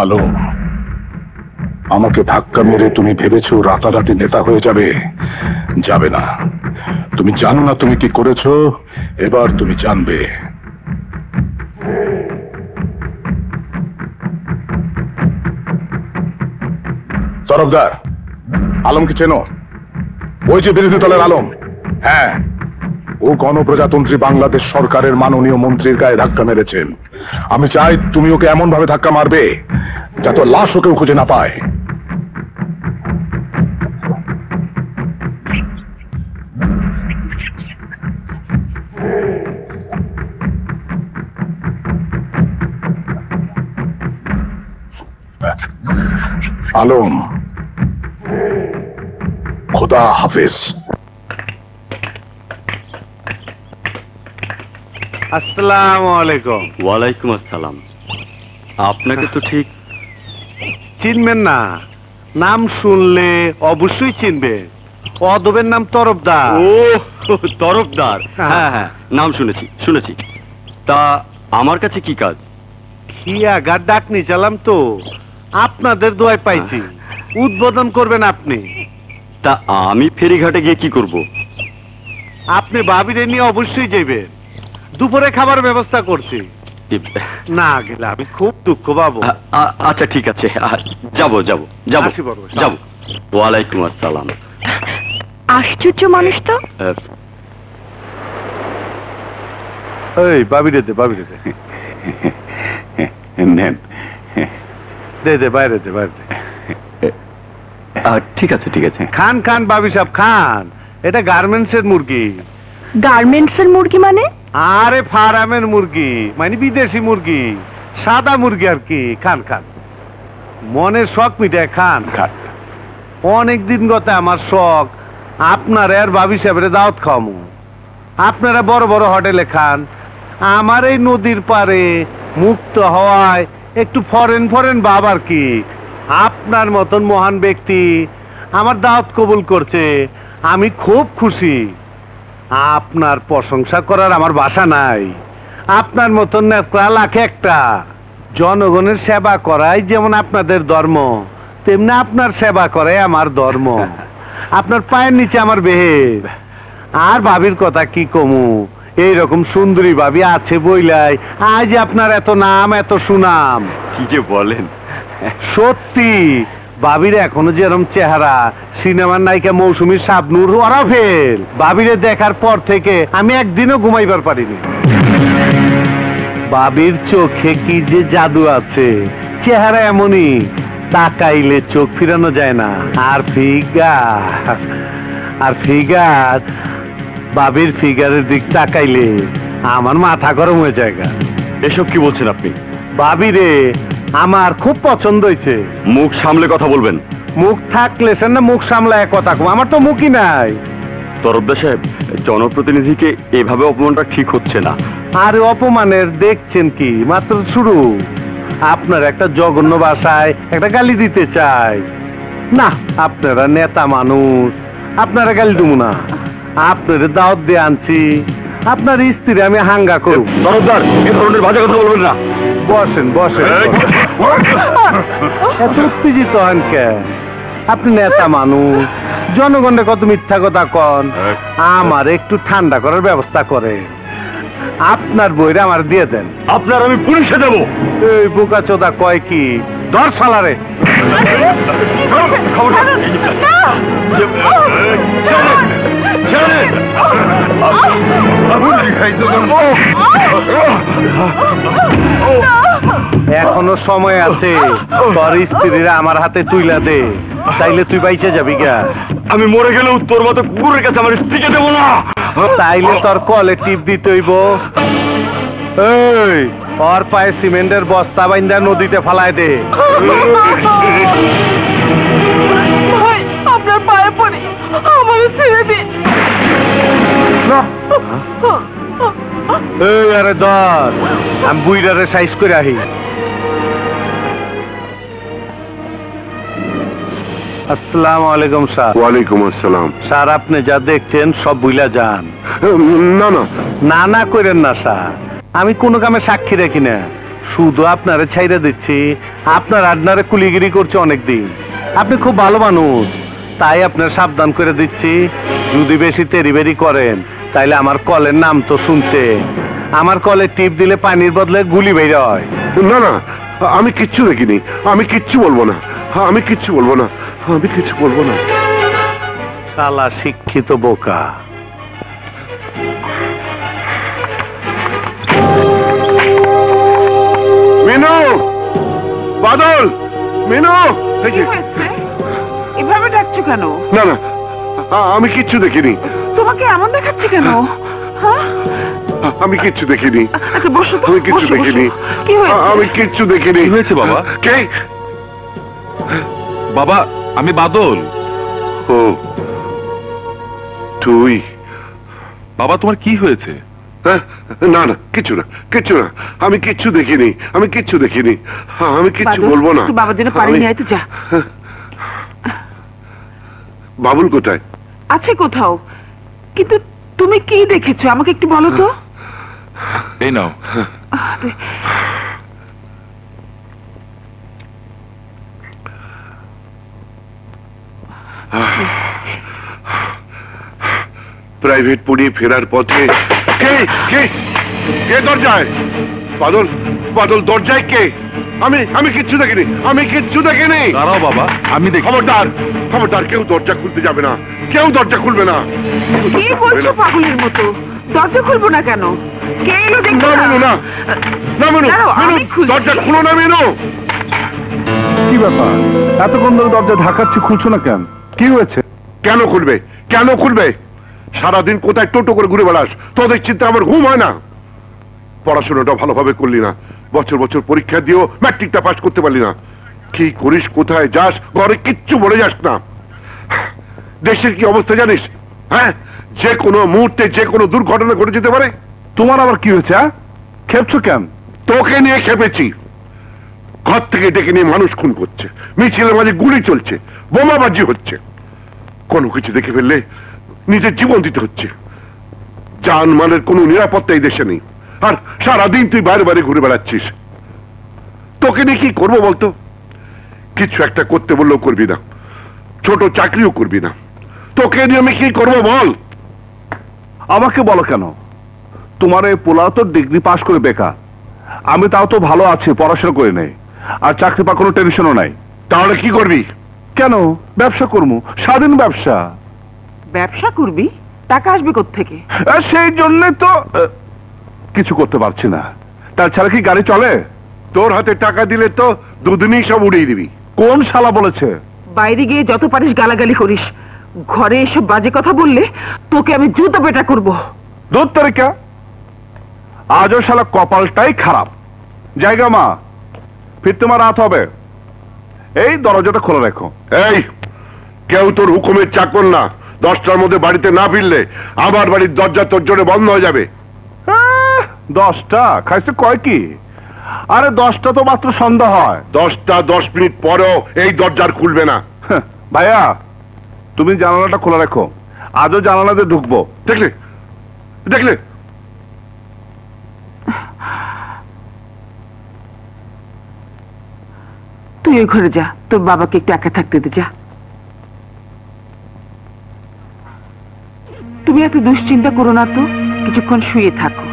আলো, আমাকে ধাক্কা মেরে তুমি ভেবেছো রাতারাতি নেতা হয়ে যাবে? যাবে না। তুমি জানো না তুমি কি করেছো, এবার তুমি জানবে। তরফদার, আলমকে চেনো? ওই যে বিরোধী দলের আলম। হ্যাঁ, ও গণপ্রজাতন্ত্রী বাংলাদেশ সরকারের মাননীয় মন্ত্রীর গায়ে ধাক্কা মেরেছেন। আমি চাই তুমি ওকে এমন ভাবে ধাক্কা মারবে যাতে লাশ ওকেও খুঁজে না পায়। আলম, খোদা হাফেজ। আসসালামু আলাইকুম। ওয়ালাইকুম আসসালাম। আপনাকে তো ঠিক চিনবেন না? নাম শুনলে অবশ্যই চিনবে। অদবের নাম তরফদার। ও তরফদার, হ্যাঁ হ্যাঁ নাম শুনেছি শুনেছি। তা আমার কাছে কি কাজ? কি আগার ডাক নিচালাম তো, আপনাদের দোয়ায় পাইছি। উদ্বোধন করবেন আপনি। তা আমি ফেরিঘাটে গিয়ে কি করব? আপনি ভাবিরে নিয়ে অবশ্যই যাইবেন। দুপুরে খাবার ব্যবস্থা করছি। না গেলে আমি খুব দুঃখ পাবো। আচ্ছা ঠিক আছে, যাব যাব যাব যাব। ওয়ালাইকুম আসসালাম। আশ্চর্য মানুষ তো। এই ভাবিরে দে, ভাবিরে দে। নেন। দে দে, বাইরে দে, বাইরে দে। ঠিক আছে ঠিক আছে। খান খান ভাবি সাহেব খান। এটা গার্মেন্টসের মুরগি। গার্মেন্টসের মুরগি মানে? আরে ফার্মের মুরগি, মানে বিদেশি মুরগি, সাদা মুরগি আর কি। খান খান, মনের শখ মিটায় খান খান। অনেকদিন গত আমার শখ আপনার আর ভাবি সাহেবের দাওয়াত খাওয়ামু। আপনারা বড় বড় হোটেলে খান, আমার এই নদীর পারে মুক্ত হওয়ায় একটু ফরেন ফরেন ভাব আর কি। আপনার মতন মহান ব্যক্তি আমার দাওয়াত কবুল করছে, আমি খুব খুশি। আপনার প্রশংসা করার আমার ভাষা নাই। আপনার মতন নেতা লাখে একটা। জনগণের সেবা করাই যেমন আপনাদের ধর্ম, তেমনি আপনার সেবা করাই আমার ধর্ম। আপনার পায়ের নিচে আমার বেহের। আর ভাবির কথা কি কমু, এইরকম সুন্দরী ভাবি আছে বইলাই আজ আপনার এত নাম এত সুনাম। কি যে বলেন! সত্যি, ভাবির এখনো যেরকম চেহারা, সিনেমার নায়িকা মৌসুমী শাবনূর ওরা ফেল। ভাবিরে দেখার পর থেকে আমি একদিনও ঘুমাইবার পারিনি। ভাবির চোখে কি যে জাদু আছে, চেহারা এমনই, তাকাইলে চোখ ফিরানো যায় না। আর ফিগার, ভাবির ফিগারের দিক তাকাইলে আমার মাথা গরম হয়ে যায়। এসব কি বলছেন আপনি? ভাবিরে আমার খুব পছন্দ হয়েছে। মুখ সামলে কথা বলবেন। মুখ থাকলে সে না মুখ সামলায় কথা কম, আমার তো মুখই নাই। তরফদার সাহেব, জনপ্রতিনিধিকে এভাবে অপমানটা ঠিক হচ্ছে না। আরে অপমানের দেখছেন কি, মাত্র শুরু। আপনার একটা জঘন্য ভাষায় একটা গালি দিতে চাই না। আপনারা নেতা মানুষ, আপনারা গালি দেব না। আপনাদের দাওয়াত দিয়ে আনছি, আপনার স্ত্রী আমি হাঙ্গা করব। তরফদার, এ ধরনের বাজে কথা বলবেন না। বসেন বসেন। এত উত্তেজিত হন কে? আপনি নেতা মানুষ, জনগণের কত মিথ্যা কথা কন। আমার একটু ঠান্ডা করার ব্যবস্থা করে আপনার বইরা আমার দিয়ে দেন। আপনার আমি পুলিশে দেবো। এই বোকা চোদা কয় কি, ধর শালারে। এখনো সময় আছে, তোর স্ত্রীরা আমার হাতে তুইলা দে, তাইলে তুই বাইচে যাবি গা। আমি মরে গেলেও তোর মতো কুকুরের কাছে আমার স্ত্রীকে দেবো না। তাইলে তোর কলে টিপ দিতে হইব। এই ওর পায়ে সিমেন্টের বস্তা বাইন্দা নদীতে ফালায় দে। ভাই, আপনার পায়ে পড়ি, আমার ছেড়ে দিন। এই আরে ধর, আমি বুইরারে সাইজ করে আহি। আসসালামু আলাইকুম স্যার। ওয়ালাইকুম আসসালাম। স্যার, আপনি যা দেখছেন সব বুইলা যান। না না না না করেন না স্যার, আমি কোনো কামে সাক্ষী রাখি না। শুধু আপনারে ছাইরা দিচ্ছি, আপনার আড্ডারে কুলিগিরি করছে অনেকদিন। আপনি খুব ভালো মানুষ, তাই আপনার সাবধান করে দিচ্ছি, যদি বেশি তেরিবেরি করেন তাইলে আমার কলের নাম তো শুনছে। আমার কলে টিপ দিলে পানির বদলে গুলি বের হয়। না না, আমি কিচ্ছু দেখিনি, আমি কিচ্ছু বলবো না, আমি কিচ্ছু বলবো না, আমি কিচ্ছু বলবো না। শালা শিক্ষিত বোকা। মিনু, বাদল, মিনু। কি হয়েছে? এভাবে ডাকছো কেন? না না, আমি কিচ্ছু দেখিনি, তোমাকে এমন দেখাচ্ছে কেন? হ্যাঁ? আমি কিচ্ছু দেখিনি, আচ্ছা বসো তো, আমি কিচ্ছু বসো, বসো। দেখিনি, কি হয়েছে? আমি কিচ্ছু দেখিনি। কি হয়েছে বাবা? কে? বাবা, আমি বাদল। ও তুই? বাবা, তোমার কি হয়েছে? হ্যাঁ? না না, কিচ্ছু না, কিচ্ছু না, আমি কিচ্ছু দেখিনি, আমি কিচ্ছু দেখিনি, আমি কিচ্ছু বাদল, বলবো না। একটু বাবার জন্য পানি আমি- নিয়ে আয় তো, যা। বাবুল কোথায়? আছে কোথাও, কিন্তু তুমি কি দেখেছো আমাকে একটু বলো তো। এই নাও। প্রাইভেট পড়িয়ে ফেরার পথে কে কে কে দরজায়? বাদল, বাদল, দরজায় কে? আমি আমি কিচ্ছু দেখিনি, আমি কিচ্ছু দেখিনি। দাঁড়াও বাবা, আমি দেখি। খবরদার, খবরদার, কেউ দরজা খুলতে যাবে না, কেউ দরজা খুলবে না। কি বলছো পাগলের মতো? দরজা খুলবো না কেন? কে এলো দেখো না মিনু, না না মিনু, দাঁড়াও, আমি মিনু, খুলছি। দরজা খুলো না মিনু। কি ব্যাপার? এতক্ষণ ধরে দরজা ঢাকাচ্ছি, খুলছো না কেন? কি হয়েছে? কেন খুলবে, কেন খুলবে? সারাদিন কোথায় টোটো করে ঘুরে বেড়াস, তোদের চিন্তা আমার ঘুম হয় না। পড়াশোনাটা ভালোভাবে করলি না, বছর বছর পরীক্ষা দিয়েও ম্যাট্রিকটা পাস করতে পারলি না। কি করিস, কোথায় যাস, ঘরে কিচ্ছু বলে যাস না। দেশের কি অবস্থা জানিস? হ্যাঁ, যে কোনো মুহূর্তে যে কোনো দুর্ঘটনা ঘটে যেতে পারে। তোমার আবার কি হয়েছে? খেপছো কেন? তোকে নিয়ে খেপেছি। ঘর থেকে ডেকে নিয়ে মানুষ খুন করছে, মিছিলের মাঝে গুলি চলছে, বোমাবাজি হচ্ছে। কোনো কিছু দেখে ফেললে নিজের জীবন দিতে হচ্ছে। জানমালের কোনো নিরাপত্তা এই দেশে নেই, আর সারাদিন তুই বাইরে বাইরে ঘুরে বেড়াচ্ছিস। তোকে নিয়ে কি করবো বলতো? কিছু একটা করতে বললেও করবি না, ছোট চাকরিও করবি না। তোকে নিয়ে আমি কি করবো বল? আমাকে বলো কেন? তোমার এই পোলা তো ডিগ্রি পাস করে বেকার, আমি তাও তো ভালো আছি, পড়াশোনা করে নেই, আর চাকরি পাওয়ার কোনো টেনশনও নাই। তাহলে কি করবি? কেন? ব্যবসা করবো, স্বাধীন ব্যবসা। ব্যবসা করবি? টাকা আসবে কোত্থেকে? সেই জন্যে তো কিছু করতে পারছি না। তাছাড়া কি গাড়ি চলে? তোর হাতে টাকা দিলে তো দুদিনই সব উড়িয়ে দিবি। কোন শালা বলেছে? বাইরে গিয়ে যত পারিস গালাগালি করিস, ঘরে এসব বাজে কথা বললে তোকে আমি জুতো পেটা করবো। দূর তারিকা, আজও শালা কপালটাই খারাপ। জায়গা মা, ফির তোমার রাত হবে, এই দরজাটা খোলা রেখো। এই, কেউ তোর হুকুমের চাকর না। 10টার মধ্যে বাড়িতে না ফিরলে আমার বাড়ির দরজা তোর জন্য বন্ধ হয়ে যাবে। 10টা খাইছে কয় কি? আরে 10টা তো মাত্র সন্ধ্যা হয়। 10টা 10 মিনিট পরেও এই দরজার খুলবে না। ভাইয়া, তুমি জানালাটা খোলা রেখো, আজও জানালাতে ঢুকবো। দেখলে, দেখলে, তুই ওই ঘরে যা, তোর বাবাকে একটু একা থাকতে দে, যা। তুমি এত দুশ্চিন্তা করো না তো, কিছুক্ষণ শুয়ে থাকো।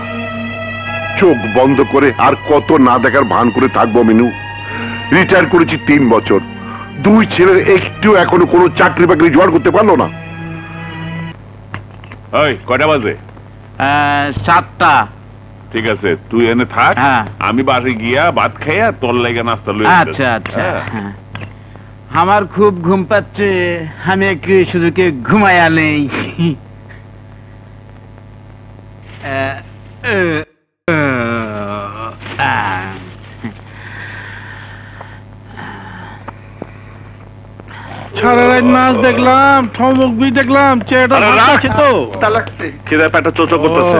চোখ বন্ধ করে আর কত না দেখার ভান করে থাকবো মিনু? রিটায়ার করেছি 3 বছর, 2 ছেলের একটু এখনো কোনো চাকরি বাকরি জোগাড় করতে পারলো না। এই কয়টা বাজে? 7টা। ঠিক আছে, তুই এনে থাক, হ্যাঁ। আমি বাসে গিয়া ভাত খাইয়া তোর লাগে নাস্তা লই আচ্ছা আচ্ছা। হ্যাঁ। আমার খুব ঘুম পাচ্ছে, আমি একটু শুধুকে ঘুমাইয়া নেই। সারা রাত নাচ দেখলাম, ঠমক বি দেখলাম, চেহারা আরে ভালো রাখ। আছে তো। খিদে পেটটা চোচো করতেছে।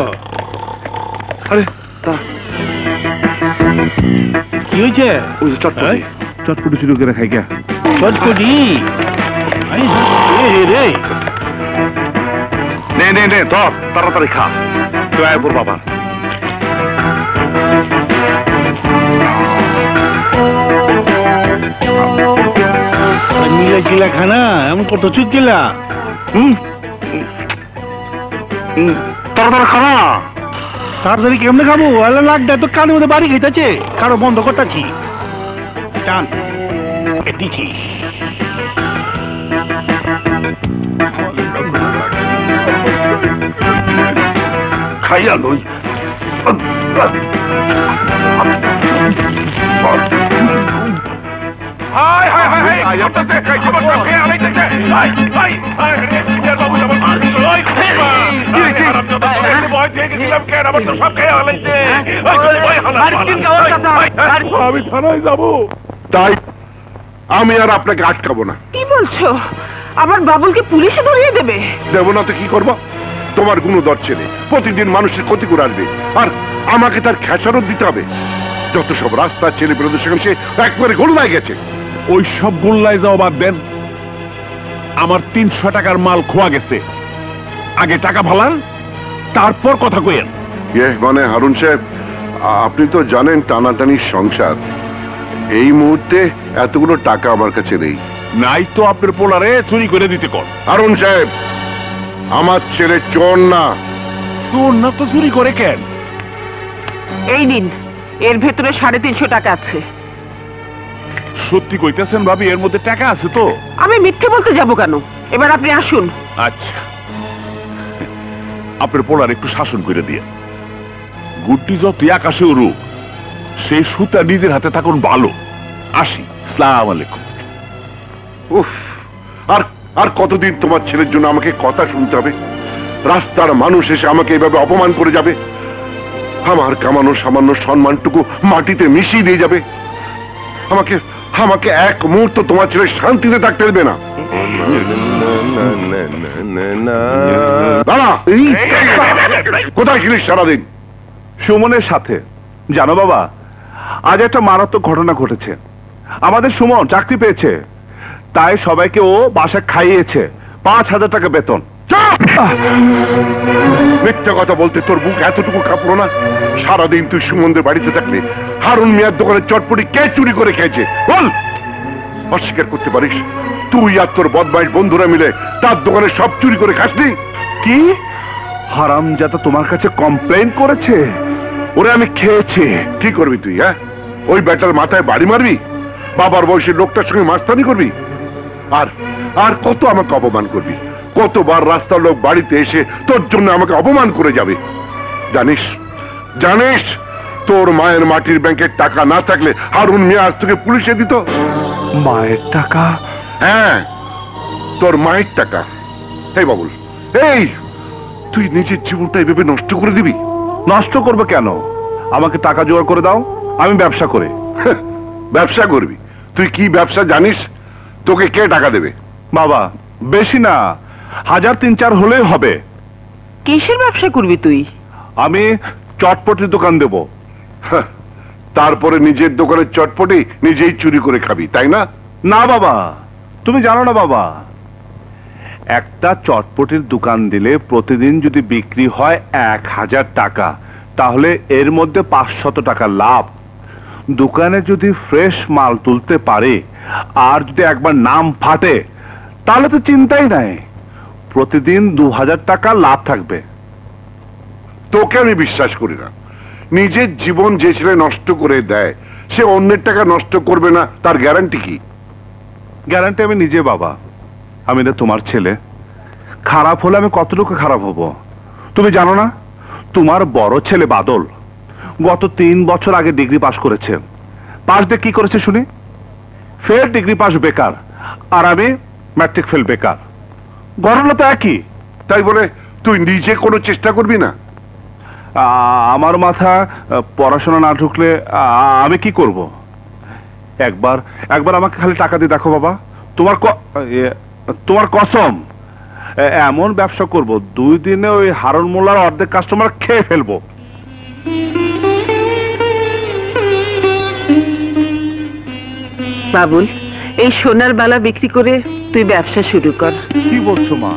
কি হয়েছে? ওই যে চটপটি। চটপটি শুরু করে খাই গা। চটপটি? রে নে নে নে, ধর তাড়াতাড়ি খা, তুই আয় পর বাবা। কত চুপ গেলা তাড়াতাড়ি খানা তাড়াতাড়ি কেমনে খাবো আল্লাহ লাগটা তো কানের মধ্যে বাড়ি খাইতেছে কারো বন্ধ করতেছি টান দিছি খাইয়া লই হাই হাই হাই হাই আপনাদের খবর সব খেয়ে আলাইতেছে হাই হাই হাই রে বাবু যাব ওই ভয় থেকে গেছিলাম কেন আমার তো সব খেয়ে আলাইছে আমি থানায় যাবো তাই আমি আর আপনাকে আটকাবো না। কি বলছো আমার বাবুলকে পুলিশে ধরিয়ে দেবে? দেবো না তো কি করবো? তোমার গুণধর ছেলে প্রতিদিন মানুষের ক্ষতি করে আসবে আর আমাকে তার খেসারত দিতে হবে। যত সব রাস্তার ছেলে পেলেদের সঙ্গে সে একবারে গোল্লায় গেছে। ওই সব গোল্লায় যাও বাদ দেন, আমার 300 টাকার মাল খোয়া গেছে, আগে টাকা ভালান তারপর কথা কইেন। মানে হারুন সাহেব, আপনি তো জানেন টানাটানির সংসার, এই মুহূর্তে এতগুলো টাকা আমার কাছে নেই। নাই তো আপনার পোলারে চুরি করে দিতে কর। হারুন সাহেব, আমার ছেলে চোর না। তোর না তো চুরি করে কেন? এই নিন, এর ভেতরে 350 টাকা আছে। সত্যি কইতেছেন ভাবি, এর মধ্যে টাকা আছে তো? আমি মিথ্যে বলতে যাব কেন? এবার আপনি আসুন। আচ্ছা, আপনার পোলার একটু শাসন করে দিয়ে, গুড্ডি যতই আকাশে উড়ুক সেই সুতা নিজের হাতে থাকুন ভালো। আসি, আসসালামু আলাইকুম। উফ, আর আর কতদিন তোমার ছেলের জন্য আমাকে কথা শুনতে হবে? রাস্তার মানুষ এসে আমাকে এইভাবে অপমান করে যাবে, আমার কামানো সামান্য সম্মানটুকু মাটিতে মিশিয়ে দিয়ে যাবে। আমাকে আমাকে এক মুহূর্ত তোমার ছেলে শান্তিতে থাকতে দেবে না। দাঁড়া, কোথায় ছিলিস সারাদিন? সুমনের সাথে। জানো বাবা, আজ একটা মারাত্মক ঘটনা ঘটেছে। আমাদের সুমন চাকরি পেয়েছে, তাই সবাইকে ও বাসায় খাইয়েছে, 5000 টাকা বেতন। মিথ্যা কথা বলতে তোর বুক এতটুকু কাঁপলো না? সারাদিন তুই সুমনদের বাড়িতে থাকলে হারুন মিয়ার দোকানের চটপটি কে চুরি করে খেয়েছে বল? অস্বীকার করতে পারিস তুই আর তোর বদমাইশ বন্ধুরা মিলে তার দোকানে সব চুরি করে খাসনি? কি হারামজাদা তোমার কাছে কমপ্লেইন করেছে? ওরে আমি খেয়েছি। কি করবি তুই? হ্যাঁ, ওই ব্যাটার মাথায় বাড়ি মারবি? বাবার বয়সের লোকটার সঙ্গে মাস্তানি করবি? আর আর কত আমাকে অপমান করবি? কতবার রাস্তার লোক বাড়িতে এসে তোর জন্য আমাকে অপমান করে যাবে? জানিস জানিস তোর মায়ের মাটির ব্যাংকের টাকা না থাকলে হারুন মিয়া আজ তোকে পুলিশে দিত। মায়ের টাকা? হ্যাঁ, তোর মায়ের টাকা। এই বাবুল, এই তুই নিজের জীবনটা এভাবে নষ্ট করে দিবি? নষ্ট করবে কেন? আমাকে টাকা জোগাড় করে দাও, আমি ব্যবসা করে। ব্যবসা করবি? তুই কি ব্যবসা জানিস? তোকে কে টাকা দেবে? বাবা, বেশি না, 1000-3-4 হলেই হবে। কিসের ব্যবসা করবি তুই? আমি চটপটির দোকান দেব। তারপরে নিজের দোকানের চটপটি নিজেই চুরি করে খাবি, তাই না? না বাবা, তুমি জানো না বাবা, একটা চটপটির দোকান দিলে প্রতিদিন যদি বিক্রি হয় 1000 টাকা, তাহলে এর মধ্যে 500 টাকা লাভ। দোকানে যদি ফ্রেশ মাল তুলতে পারে আর যদি একবার নাম ফাটে, তাহলে তো চিন্তাই নাই, প্রতিদিন 2000 টাকা লাভ থাকবে। তোকে আমি বিশ্বাস করি না। নিজের জীবন যে ছেলে নষ্ট করে দেয় সে অন্যের টাকা নষ্ট করবে না, তার গ্যারান্টি কি? গ্যারান্টি আমি নিজে বাবা। আমি না তোমার ছেলে, খারাপ হলে আমি কতটুকু খারাপ হব তুমি জানো না? তোমার বড় ছেলে বাদল গত 3 বছর আগে ডিগ্রি পাস করেছে। পাস দিয়ে কি করেছে শুনি? ফের ডিগ্রি পাস বেকার, আর আমি ম্যাট্রিক ফেল বেকার। ঘটনা তো একই। তাই বলে তুই নিজে কোনো চেষ্টা করবি না? আমার মাথা পড়াশোনা না ঢুকলে আমি কি করব? একবার একবার আমাকে খালি টাকা দিয়ে দেখো বাবা, তোমার কসম, এমন ব্যবসা করব 2 দিনে ওই হারুন মোল্লার অর্ধেক কাস্টমার খেয়ে ফেলবো। বাবুল, এই সোনার বালা বিক্রি করে তুই ব্যবসা শুরু কর। কি বলছো মা?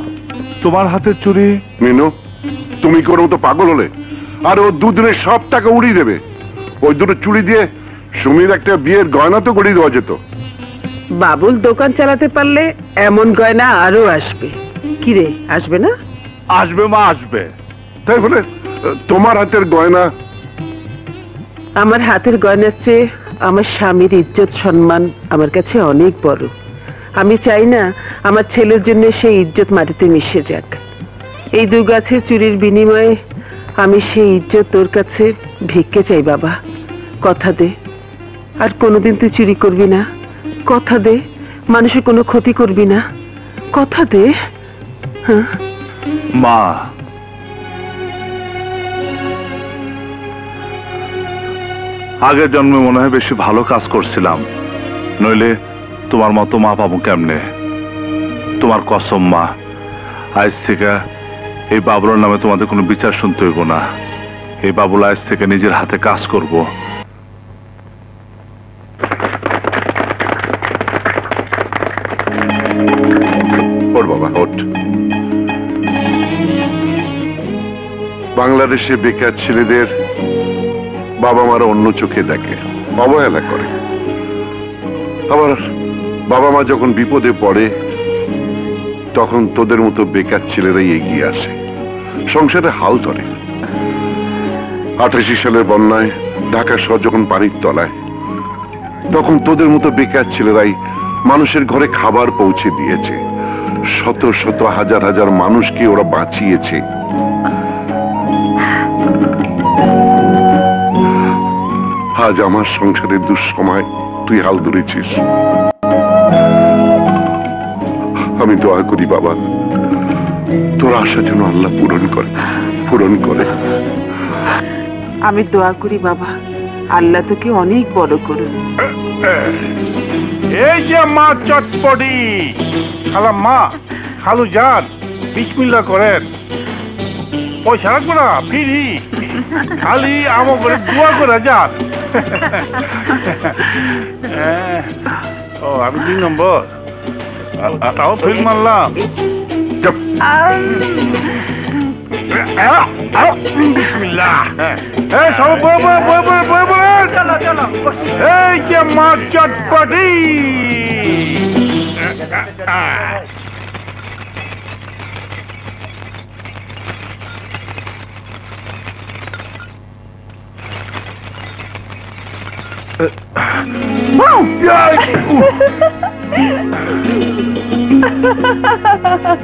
তোমার হাতের চুরি? মিনু, তুমি কোনো তো পাগল হলে? আর ও 2 দিনে সব টাকা উড়িয়ে দেবে। ওই দুটো চুরি দিয়ে সুমির একটা বিয়ের গয়না তো গড়িয়ে দেওয়া যেত। বাবুল দোকান চালাতে পারলে এমন গয়না আরো আসবে। কিরে, আসবে না? আসবে মা, আসবে। তাই বলে তোমার হাতের গয়না? আমার হাতের গয়নার চেয়ে আমার স্বামীর ইজ্জত সম্মান আমার কাছে অনেক বড়। আমি চাই না আমার ছেলের জন্য সেই ইজ্জত মাটিতে মিশে যাক। এই 2 গাছের চুরির বিনিময়ে আমি সেই ইজ্জত তোর কাছে ভিক্ষে চাই বাবা। কথা দে আর কোনোদিন তুই চুরি করবি না। কথা দে মানুষের কোনো ক্ষতি করবি না। কথা দে। হ্যাঁ মা, আগের জন্মে মনে হয় বেশি ভালো কাজ করছিলাম, নইলে তোমার মতো মা পাবো কেমনে? তোমার কসম মা, আজ থেকে এই বাবুলার নামে তোমাদের কোনো বিচার শুনতে হইব না। এই বাবুল আজ থেকে নিজের হাতে কাজ করব। ওর বাবা ওঠ। বাংলাদেশে বেকার ছেলেদের বাবা মারা অন্য চোখে দেখে, অবহেলা করে। আবার বাবা মা যখন বিপদে পড়ে তখন তোদের মতো বেকার ছেলেরাই এগিয়ে আসে, সংসারে হাল ধরে। 88 সালের বন্যায় ঢাকা শহর যখন পানির তলায়, তখন তোদের মতো বেকার ছেলেরাই মানুষের ঘরে খাবার পৌঁছে দিয়েছে। শত শত হাজার হাজার মানুষকে ওরা বাঁচিয়েছে। আজ আমার সংসারের দুঃসময় তুই হাল ধরেছিস। আমি দোয়া করি বাবা, তোর আশা যেন আল্লাহ পূরণ করে। আমি দোয়া করি বাবা, আল্লাহ তোকে অনেক বড় করুন। এই যে মা চটপটি, খালা মা, খালু যান, বিসমিল্লাহ করেন। পয়সা রাখবো না, ফিরি, খালি আমার করে দোয়া করে যান। ও আমি 2 নম্বর, তাও ফেল মারলাম। বিসমিল্লাহ। এই সব এই যে মা চটপটি।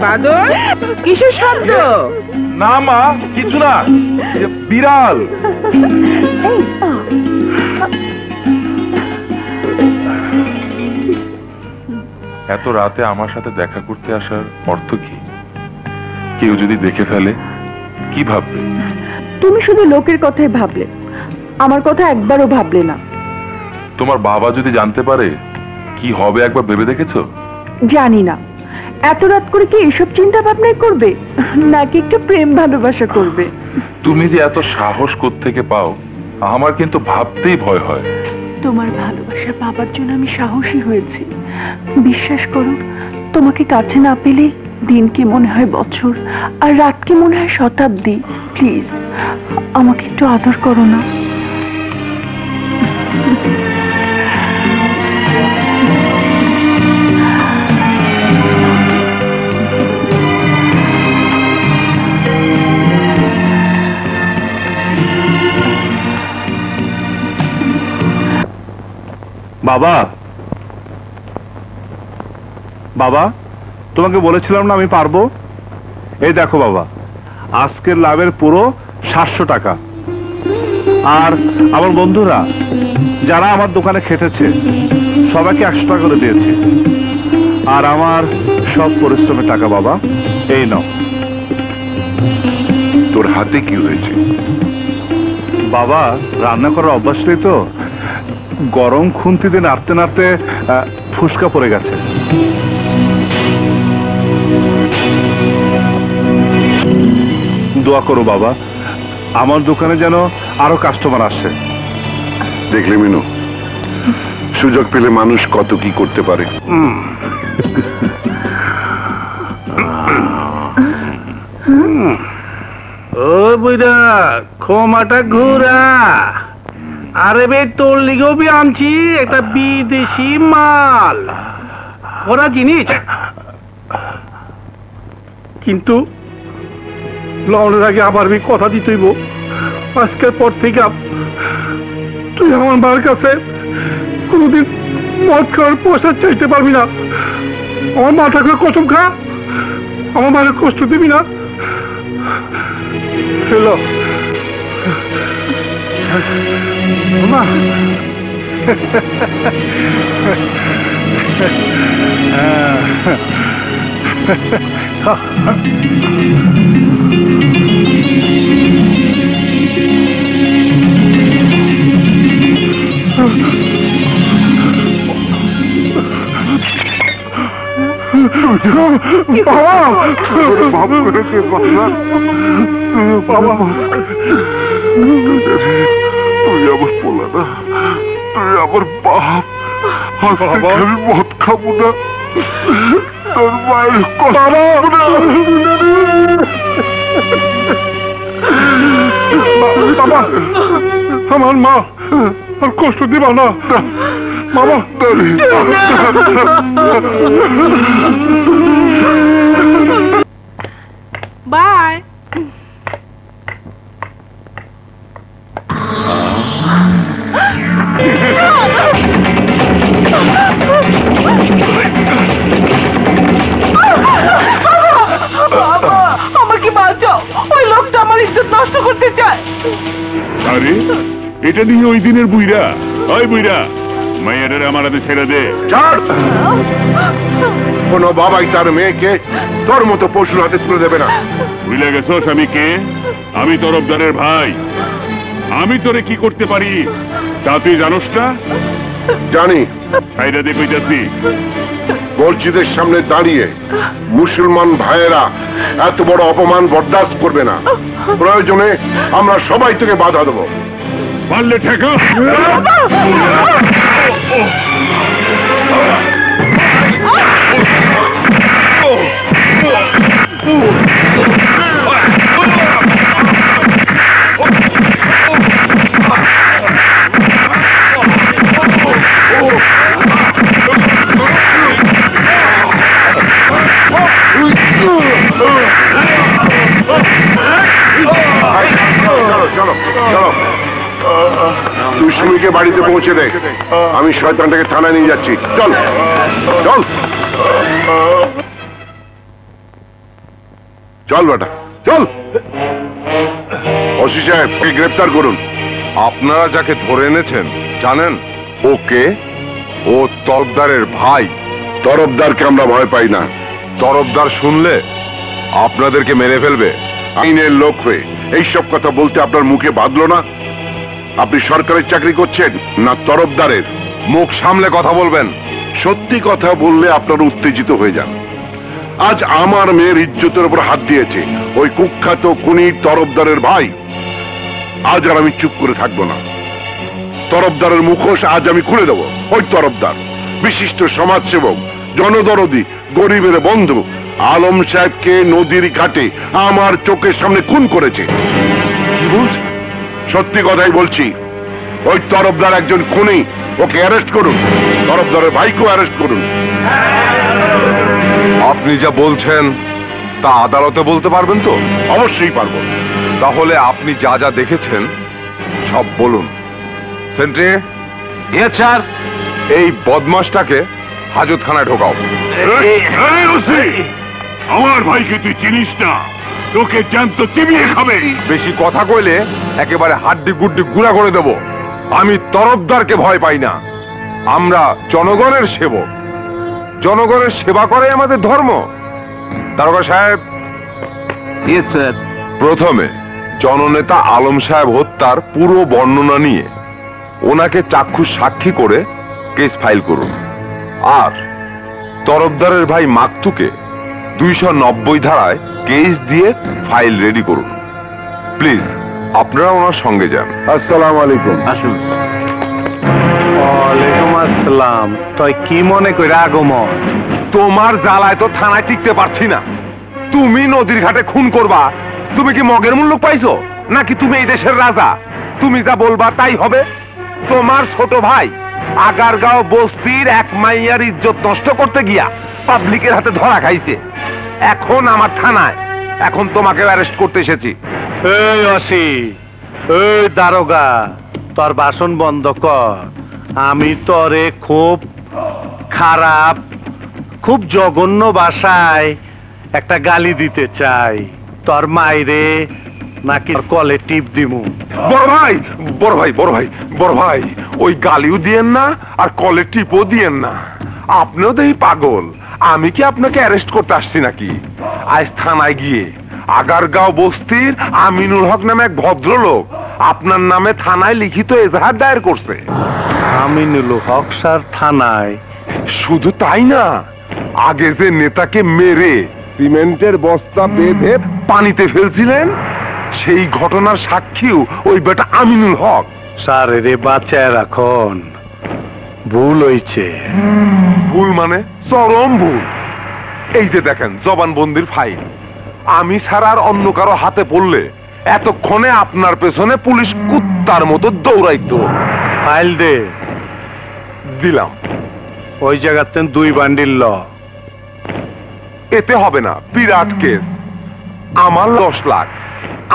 বাদল, কিসের শব্দ? না মা, কিছু না, বিড়াল। এত রাতে আমার সাথে দেখা করতে আসার অর্থ কি? কেউ যদি দেখে ফেলে কি ভাববে? তুমি শুধু লোকের কথাই ভাবলে, আমার কথা একবারও ভাবলে না। তোমার বাবা যদি জানতে পারে কি হবে একবার ভেবে দেখেছো? জানি না, এত রাত করে কি এসব চিন্তা ভাবনাই করবে, নাকি একটু প্রেম ভালোবাসা করবে? তুমি যে এত সাহস কোত্থেকে পাও আমার কিন্তু ভাবতেই ভয় হয়। তোমার ভালোবাসা পাবার জন্য আমি সাহসী হয়েছি। বিশ্বাস করো, তোমাকে কাছে না পেলে দিনকে মনে হয় বছর, আর রাতকে মনে হয় শতাব্দী। প্লিজ আমাকে একটু আদর করো না। বাবা, বাবা, তোমাকে বলেছিলাম না আমি পারবো। এই দেখো বাবা, আজকের লাভের পুরো 700 টাকা। আর আমার বন্ধুরা যারা আমার দোকানে খেটেছে সবাইকে 100 টাকা করে দিয়েছি। আর আমার সব পরিশ্রমের টাকা বাবা, এই নাও। তোর হাতে কি হয়েছে? বাবা, রান্না করার অভ্যাস নেই তো, গরম খুন্তি দিয়ে নাড়তে নাড়তে ফুসকা পড়ে গেছে। দোয়া করো বাবা, আমার দোকানে যেন আরো কাস্টমার আসে। দেখলে মিনু, সুযোগ পেলে মানুষ কত কি করতে পারে। ও বুইরা, ক্ষমাটা ঘুরা। আরে বে, তোর লিগেও আনছি একটা বিদেশি মাল। করা জিনিস, কিন্তু লওয়ার আগে আবার আমি কথা দিতেইব, আজকের পর থেকে তুই আমার মার কাছে কোনোদিন মদ খাওয়ার পয়সা চাইতে পারবি না। আমার মা ঠাকুর কসম খা, আমার মায়ের কষ্ট দিবি না। হ্যালো মা, তুই আমার পোলা না, তুই আমার বাপ। আমি মদ খাবো না, তোর মায়ের বাবা, আমার মা আর কষ্ট দিবা না বাবা। বাই। আমাকে বাঁচাও, ওই লোকটা আমার ইজ্জত নষ্ট করতে চায়। আরে এটা নিয়ে ওই দিনের বুইরা, ওই বুইরা মায়ের আমার হাতে ছেড়ে দে। কোন বাবাই তার মেয়েকে তোর মতো পশুর হাতে তুলে দেবে না। ভুলে গেছোস আমি কে? আমি তরফদারের ভাই। আমি তোরে কি করতে পারি তা তুই জানোস না? জানি। ছাইরা দে কইতাছি। মসজিদের সামনে দাঁড়িয়ে মুসলমান ভাইয়েরা এত বড় অপমান বরদাস্ত করবে না। প্রয়োজনে আমরা সবাই তোকে বাধা দেবো। পারলে ঠেকা। তুই সুমিকে বাড়িতে পৌঁছে দে, আমি শয়তানটাকে থানায় নিয়ে যাচ্ছি। চল চল চল বেটা চল। ওসি সাহেবকে গ্রেফতার করুন। আপনারা যাকে ধরে এনেছেন জানেন ওকে? ও তরফদারের ভাই। তরফদারকে আমরা ভয় পাই না। তরফদার শুনলে আপনাদেরকে মেরে ফেলবে। আইনের লোক হয়ে এইসব কথা বলতে আপনার মুখে বাঁধলো না? আপনি সরকারের চাকরি করছেন না তরফদারের? মুখ সামলে কথা বলবেন। সত্যি কথা বললে আপনারা উত্তেজিত হয়ে যান। আজ আমার মেয়ের ইজ্জতের উপর হাত দিয়েছে ওই কুখ্যাত খুনি তরফদারের ভাই। আজ আর আমি চুপ করে থাকবো না। তরফদারের মুখোশ আজ আমি খুলে দেবো। ওই তরফদার বিশিষ্ট সমাজসেবক, জনদরদি, গরিবের বন্ধু আলম সাহেবকে নদীর ঘাটে আমার চোখের সামনে খুন করেছে। কি বলছে? সত্যি কথাই বলছি। ওই তরফদার একজন খুনি, ওকে অ্যারেস্ট করুন। তরফদারের ভাইকেও অ্যারেস্ট করুন। আপনি যা বলছেন তা আদালতে বলতে পারবেন তো? অবশ্যই পারবো। তাহলে আপনি যা যা দেখেছেন সব বলুন। সেন্ট্রি, স্যার, এই বদমাশটাকে হাজতখানায় ঢোকাও। আমার ভাইকে তুই চিনিস না, তোকে জ্যান্ত চিবিয়ে খাবে। বেশি কথা কইলে একেবারে হাড্ডি গুড্ডি গুঁড়া করে দেব। আমি তরফদারকে ভয় পাই না। আমরা জনগণের সেবক। জনগণের সেবা করাই আমাদের ধর্ম। দারোগা সাহেব, স্যার। প্রথমে জননেতা আলম সাহেব হত্যার পুরো বর্ণনা নিয়ে ওনাকে চাক্ষুষ সাক্ষী করে কেস ফাইল করুন। আর তরফদারের ভাই মাকতুকে 290 ধারায় কেস দিয়ে ফাইল রেডি করুন। প্লিজ আপনারা ওনার সঙ্গে যান। আসসালামু আলাইকুম। আসুন। ওয়ালাইকুম আসসালাম। তুই কি মনে কইরা আগমন? তোমার জ্বালায় তো থানায় টিকতে পারছি না। তুমি নদীর ঘাটে খুন করবা। তুমি কি মগের মূল্য পাইছো নাকি তুমি এই দেশের রাজা? তুমি যা বলবা তাই হবে। তোমার ছোট ভাই আগারগাঁও বস্তির এক মাইয়ার ইজ্জত নষ্ট করতে গিয়া পাবলিকের হাতে ধরা খাইছে। এখন আমার থানায়, এখন তোমাকে অ্যারেস্ট করতে এসেছি। এই অসি, এই দারোগা, তোর বাসন বন্ধ কর। আমি তোরে খুব খারাপ, খুব জঘন্য ভাষায় একটা গালি দিতে চাই। তোর মাইরে নাকি কলে টিপ দিমু। বড় ভাই, বড় ভাই, বড় ভাই, বড় ভাই, ওই গালিও দিয়েন না আর কলে টিপও দিয়েন না। আপনিও তো এই পাগল, আমি কি আপনাকে অ্যারেস্ট করতে আসছি নাকি? আজ থানায় গিয়ে আগারগাঁও বস্তির আমিনুল হক নামে এক ভদ্রলোক আপনার নামে থানায় লিখিত এজাহার দায়ের করছে। আমিনুল হক স্যার থানায়? শুধু তাই না, আগে যে নেতাকে মেরে সিমেন্টের বস্তা বেঁধে পানিতে ফেলছিলেন, সেই ঘটনার সাক্ষীও ওই বেটা আমিনুল হক। স্যার রে বাঁচায় রাখন, ভুল হইছে। ভুল মানে? চরম ভুল। এই যে দেখেন জবানবন্দির ফাইল, আমি ছাড়া আর অন্য কারো হাতে পড়লে এতক্ষণে আপনার পেছনে পুলিশ কুত্তার মতো দৌড়াইতো। ফাইল দে। দিলাম। ওই জায়গাতে 2 বান্ডিল ল। এতে হবে না, বিরাট কেস। আমার 10 লাখ,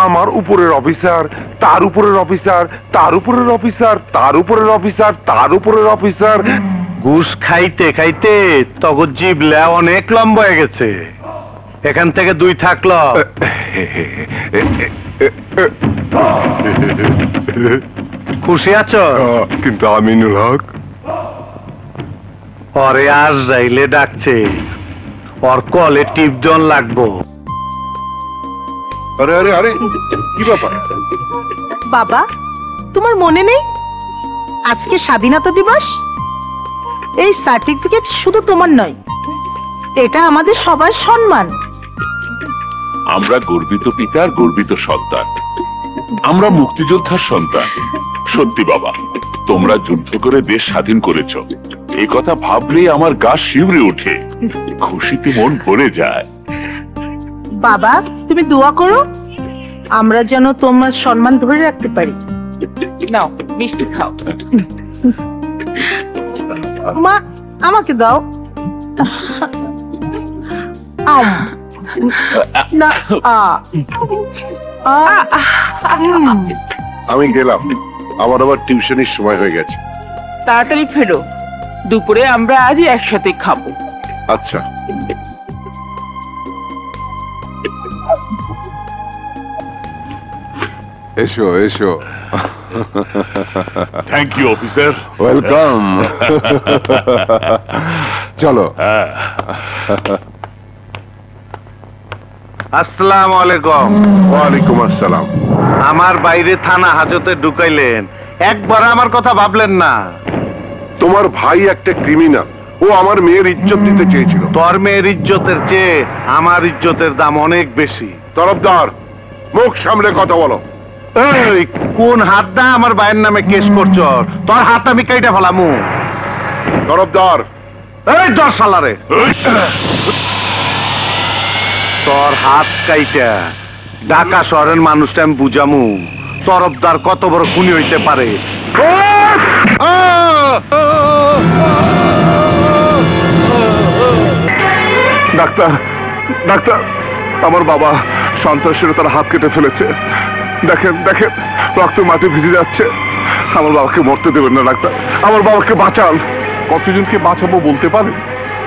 আমার উপরের অফিসার, তার উপরের অফিসার, তার উপরের অফিসার, তার উপরের অফিসার, তার উপরের অফিসার। ঘুষ খাইতে খাইতে তগর জিবলা অনেক লম্বা হয়ে গেছে। এখান থেকে 2 থাকলো। খুশি আছো? কিন্তু আমিনুল হক পরে আর যাইলে ডাকছে, ওর কলে টিপ জন লাগবো। আরে আরে আরে, কি ব্যাপার? বাবা, তোমার মনে নেই আজকে স্বাধীনতা দিবস? এই সার্টিফিকেট শুধু তোমার নয়, এটা আমাদের সবার সম্মান। আমরা গর্বিত পিতার গর্বিত সন্তান, আমরা মুক্তিযোদ্ধার সন্তান। সত্যি বাবা, তোমরা যুদ্ধ করে দেশ স্বাধীন করেছ, এই কথা ভাবলেই আমার গা শিউরে ওঠে, খুশিতে মন ভরে যায়। বাবা, তুমি দোয়া করো আমরা যেন তোমার সম্মান ধরে রাখতে পারি। নাও মিষ্টি খাও। মা, আমাকে দাও। না, আমি গেলাম, আমার আবার টিউশনের সময় হয়ে গেছে। তাড়াতাড়ি ফেরো, দুপুরে আমরা আজ একসাথে খাবো। আচ্ছা। এসো এসো। Thank you officer. ওয়েলকাম। চলো। আসসালামু আলাইকুম। ওয়ালাইকুম আসসালাম। আমার বাইরে থানা হাজতে ঢুকাইলেন, একবার আমার কথা ভাবলেন না? তোমার ভাই একটা ক্রিমিনাল, ও আমার মেয়ের ইজ্জত দিতে চেয়েছিল। তোর মেয়ের ইজ্জতের চেয়ে আমার ইজ্জতের দাম অনেক বেশি। তরফদার, মুখ সামনে কথা বলো। এই কোন হাত দা আমার ভাইয়ের নামে কেস করছ? তোর হাত আমি কাইটা ফেলামু। তরফদার। এই দশ সালারে, তোর হাত কাইটা ঢাকা শহরের মানুষটা আমি বুঝামু তরফদার কত বড় খুনি হইতে পারে। ডাক্তার, ডাক্তার, আমার বাবা সন্ত্রাসীরা তার হাত কেটে ফেলেছে। দেখেন দেখেন, রক্ত মাটি ভিজে যাচ্ছে। আমার বাবাকে মরতে দেবেন না ডাক্তার, আমার বাবাকে বাঁচান। কতজনকে বাঁচাবো বলতে পারেন?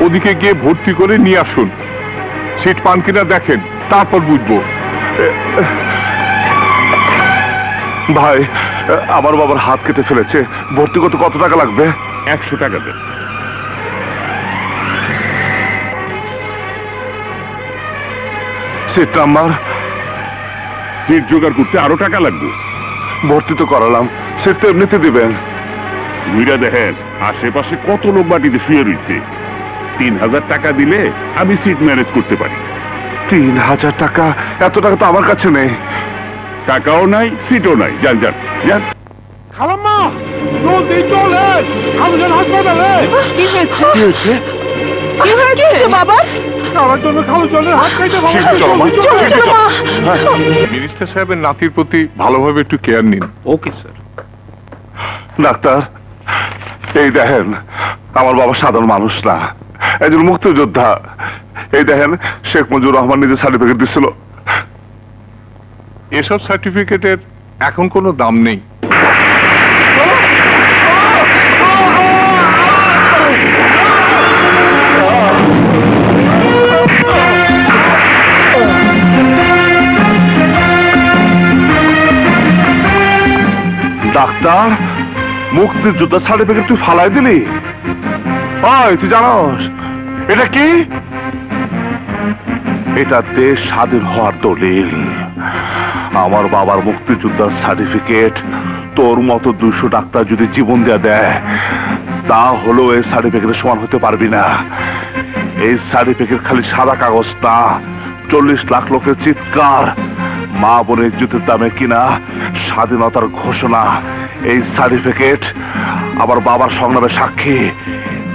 ওদিকে গিয়ে ভর্তি করে নিয়ে আসুন, সিট পান কিনা দেখেন, তারপর বুঝবো। ভাই, আমার বাবার হাত কেটে ফেলেছে, ভর্তি করতে কত টাকা লাগবে? 100 টাকা দেন। Seat number? সিট জোগাড় করতে আরো টাকা লাগবে। ভর্তি তো করালাম, সিট তো এমনিতে দিবেন। ঘুরা দেখেন আশেপাশে কত লোক মাটিতে শুয়ে রয়েছে। 3000 টাকা দিলে আমি সিট ম্যানেজ করতে পারি। 3000 টাকা? এত টাকা তো আমার কাছে নেই। টাকাও নাই, সিটও নাই। যান যান যান। খালাম্মা, জলদি চলেন, খালুজান হাসপাতালে। কি হয়েছে? কি হয়েছে? কি হয়েছে বাবা? তার জন্য খালুজানের হাত কাইতে চলো মা, চলো চলো মা। মিনিস্টার সাহেবের নাতির প্রতি ভালোভাবে একটু কেয়ার নিন। Okay sir. ডাক্তার, এই দেখেন আমার বাবা সাধারণ মানুষ না, একজন মুক্তিযোদ্ধা। এই দেখেন শেখ মুজিবুর রহমান নিজে সার্টিফিকেট দিছিল। এসব সার্টিফিকেটের এখন কোনো দাম নেই। ডাক্তার, মুক্তিযোদ্ধা সার্টিফিকেট তুই ফালাই দিলি? ওই তুই জানোস এটা কি? এটা দেশ স্বাধীন হওয়ার দলিল। আমার বাবার মুক্তিযোদ্ধার সার্টিফিকেট তোর মতো 200 ডাক্তার যদি জীবন দেয়া দেয়, তা হলো এই সার্টিফিকেটের সমান হতে পারবি না। এই সার্টিফিকেট খালি সাদা কাগজ না, 40 লাখ লোকের চিৎকার, মা বোনের ইজ্জতের দামে কিনা স্বাধীনতার ঘোষণা। এই সার্টিফিকেট আমার বাবার সংগ্রামের সাক্ষী,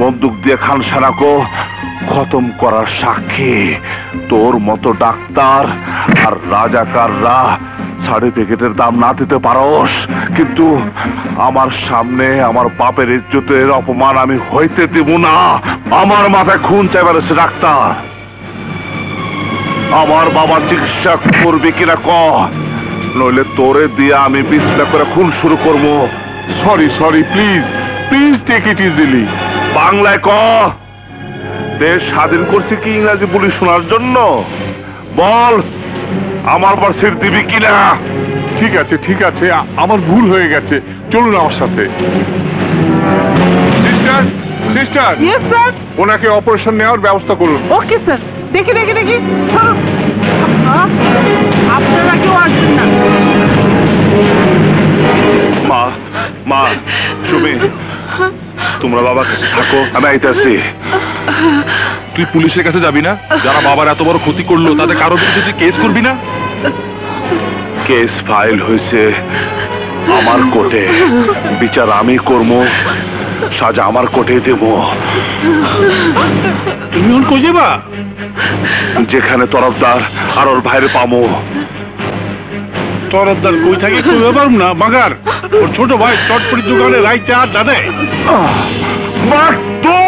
বন্দুক দিয়ে খান সেনাকে খতম করার সাক্ষী। তোর মতো ডাক্তার আর রাজাকাররা সার্টিফিকেটের দাম না দিতে পারোস, কিন্তু আমার সামনে আমার বাপের ইজ্জতের অপমান আমি হইতে দেব না। আমার মাথায় খুন চাইবার এসে ডাক্তার, আমার বাবার চিকিৎসা করবি কিনা ক, নইলে তোরে দিয়ে আমি বিছনা করে খুন শুরু করবো। Sorry sorry, please please take it easily. বাংলায় ক, দেশ স্বাধীন করছে কি ইংরাজি বলি শোনার জন্য? বল, আমার পর সিট দিবি কিনা? ঠিক আছে ঠিক আছে, আমার ভুল হয়ে গেছে, চলুন আমার সাথে। Sister sister, yes sir. ওনাকে অপারেশন নেওয়ার ব্যবস্থা করুন। Okay sir. দেখি দেখি দেখি, চলো। আপনারা কেউ আসবেন না। মা মা, সুমি, তোমরা বাবার কাছে থাকো, আমি আইতাছি। তুই পুলিশের কাছে যাবি না? যারা বাবার এত বড় ক্ষতি করলো তাদের কারো বিরুদ্ধে তুই কেস করবি না? কেস ফাইল হয়েছে আমার কোর্টে, বিচার আমি করবো, সাজা আমার কোর্টে দেব। তুমি ওর কই যাবা? যেখানে তরফদার আর ওর ভাইরে পামো। তরফদার কই থাকে কইতে পারবো না বাগার। ওর ছোট ভাই চটপটি দোকানে রাইতে আড্ডা দেয়। বাচ্চা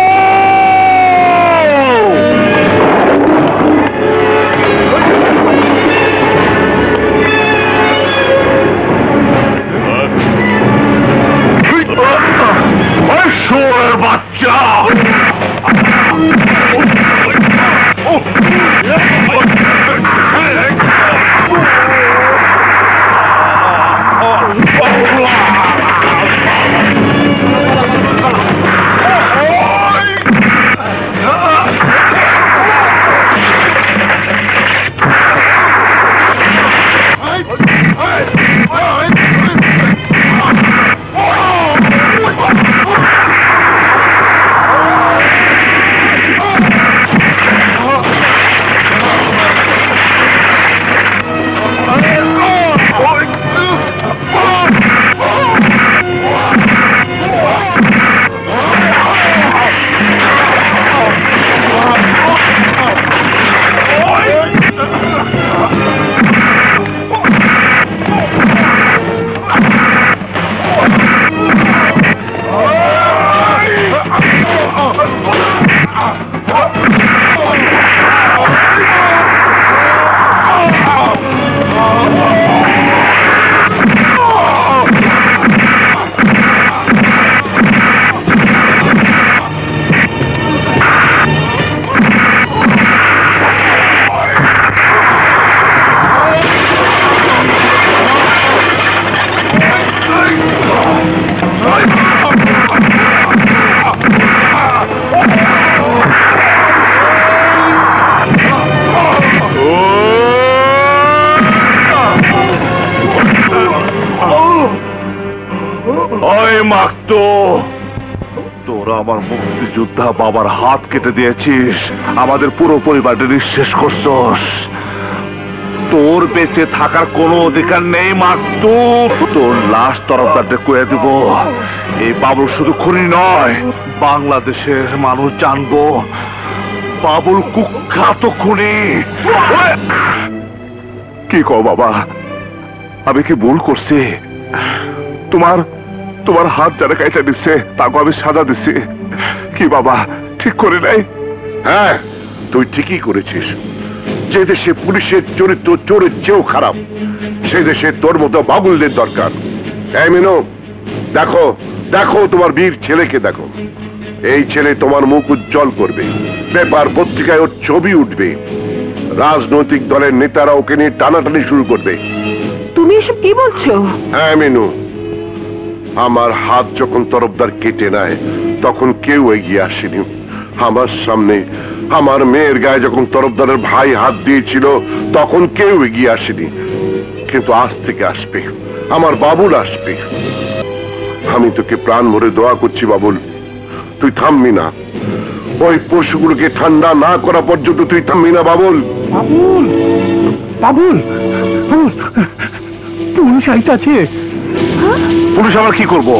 তোরা আমার মুক্তিযোদ্ধা বাবার হাত কেটে দিয়েছিস, আমাদের পুরো পরিবারটা নিঃশেষ করছস। তোর বেঁচে থাকার কোনো অধিকার নেই মাকতু। তোর লাশ তরফদারদের কয়ে দিব। এই বাবুল শুধু খুনি নয়, বাংলাদেশের মানুষ জানবো বাবুল কুখ্যাত খুনি। কি কও বাবা, আমি কি ভুল করছি? তোমার তোমার হাত যারা কাইটা দিচ্ছে তাকে আমি সাজা দিচ্ছি কি বাবা ঠিক করে নাই? হ্যাঁ তুই ঠিকই করেছিস। যে দেশে পুলিশের চরিত্র চোরের চেয়েও খারাপ সেই দেশে তোর মতো বাবুলদের দরকার। এই মিনু দেখো দেখো তোমার বীর ছেলেকে দেখো। এই ছেলে তোমার মুখ উজ্জ্বল করবে, পেপার পত্রিকায় ওর ছবি উঠবে, রাজনৈতিক দলের নেতারা ওকে নিয়ে টানাটানি শুরু করবে। তুমি এসব কি বলছো? হ্যাঁ মিনু, আমার হাত যখন তরফদার কেটে নেয় তখন কেউ এগিয়ে আসেনি আমার সামনে। আমার মেয়ের গায়ে যখন তরফদারের ভাই হাত দিয়েছিল তখন কেউ এগিয়ে আসেনি, কিন্তু আজ থেকে আসবে, আমার বাবুল আসবে। আমি তোকে প্রাণ ভরে দোয়া করছি বাবুল, তুই থামবি না। ওই পশুগুলোকে ঠান্ডা না করা পর্যন্ত তুই থামবি না বাবুল। বাবুল বাবুল পুলিশ আইতাছে। পুলিশ আবার কি করবো?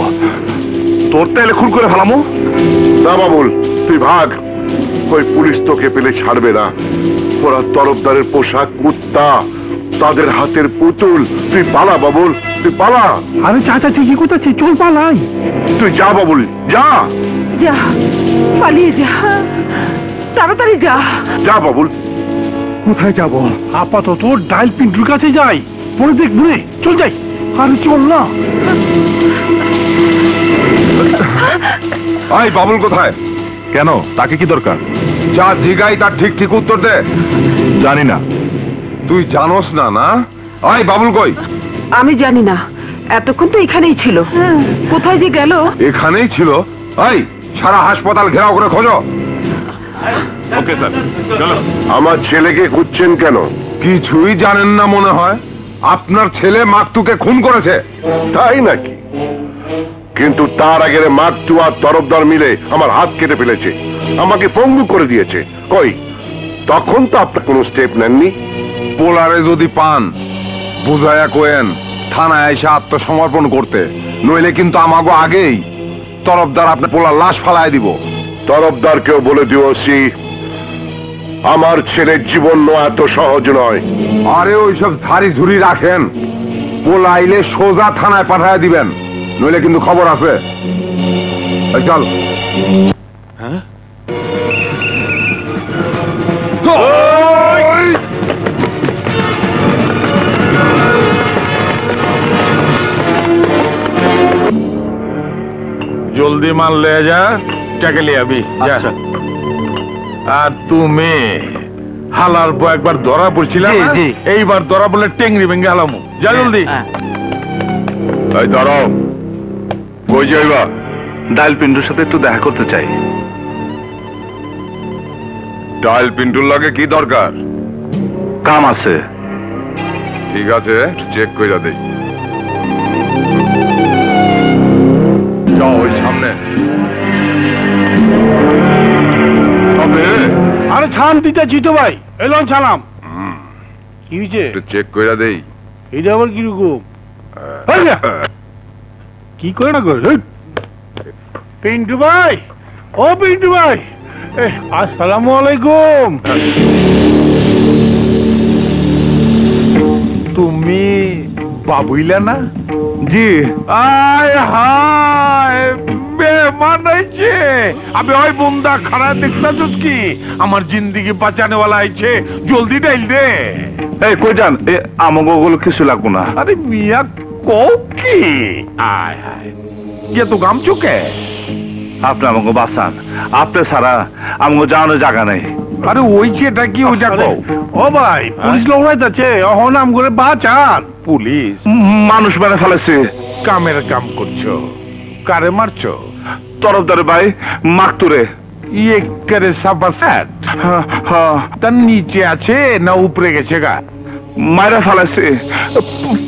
তোর তাইলে খুন করে ফেলামো না বাবুল, তুই ভাগ। ওই পুলিশ তোকে পেলে ছাড়বে না। ওরা তরফদারের পোশাক কুত্তা, তাদের হাতের পুতুল। তুই পালা বাবুল, তুই পালা। আরে চাচা ঠিকই কোথাচ্ছে, চল পালাই। তুই যা বাবুল যা যা, পালিয়ে যা, তাড়াতাড়ি যা। যা বাবুল। কোথায় যাব? আপাতত ডাইল পিন্টুর কাছে যাই, পরে দেখবো রে। চল যাই। আরে চল না। আই বাবুল কোথায়? কেন, তাকে কি দরকার? যা জিগাই তার ঠিক ঠিক উত্তর দে। জানি না। তুই জানোস না? না। আই বাবুল কই? আমি জানি না, এতক্ষণ তো এখানেই ছিল। কোথায় যে গেল? এখানেই ছিল। আই সারা হাসপাতাল ঘেরাও করে খোঁজো। ওকে স্যার, চলো। আমার ছেলেকে খুঁজছেন কেন? কিছুই জানেন না মনে হয়। আপনার ছেলে মাকতুকে খুন করেছে। তাই নাকি? কিন্তু তার আগে মাকতু আর তরফদার মিলে আমার হাত কেটে ফেলেছে, আমাকে পঙ্গু করে দিয়েছে। কই, তখন তো আপনার কোনো স্টেপ নেননি। পোলারে যদি পান বুঝায়া কোয়েন থানায় এসে আত্মসমর্পণ করতে, নইলে কিন্তু আমাগো আগেই তরফদার আপনার পোলার লাশ ফালায় দিব। তরফদারকেও বলে দিওছি আমার ছেলের জীবন এত সহজ নয়। আরে ওইসব ঝাড়ি ঝুড়ি রাখেন, পোলাইলে সোজা থানায় পাঠায় দিবেন, নইলে কিন্তু খবর আছে। চল। হ্যাঁ জলদি মাল লে যা, টাকা লিয়ে আবি যা। আর তুমি হালার বউ একবার ধরা পড়ছিলাম, এইবার ধরা বলে টেংরি ভেঙে হালামু। যা জলদি। এই দাঁড়াও, কই যাইবা? ডাইল পিন্টুর সাথে একটু দেখা করতে চাই। ডাইল পিন্টুর লাগে কি দরকার? কাম আছে। ঠিক আছে, চেক কইরা দেই। যাও ওই সামনে। আরে ছান দিতেছি তো ভাই, এলো ছালাম। কি হয়েছে? চেক কইরা দেই। এটা আবার কিরকম? কি করে না করে? পিন্টু ভাই, ও পিন্টু ভাই, আসসালামু আলাইকুম। তুমি বাবুইলা না? জি। আয় হায়, মেহমান আইছে। আমি ওই বন্দা খারাপ দেখতাছিস কি? আমার জিন্দিগি বাঁচানেওয়ালা আইছে, জলদি ডাইল দে। এই কই যান? আমাকে ওগুলো কিছু লাগবো না। আরে মিয়া কও কি? আয় হায়, ইয়ে তো গাম চুকে। আপনি আমাকে বাঁচান, আপনি ছাড়া আমাকে যাওয়ানোর জায়গা নেই। আরে ওই যেটা কি ওইটা কও। ও ভাই, পুলিশ লড়াইতেছে, অহন নাম করে বাঁচান। পুলিশ মানুষ মেরে ফেলেছে। কামের কাম করছো, কারে মারছো? তরফদারে ভাই মাকতুরে। ইয়ে করে সাবাসাত। তার নিচে আছে না উপরে গেছে গা? মাইরা ফেলেছে,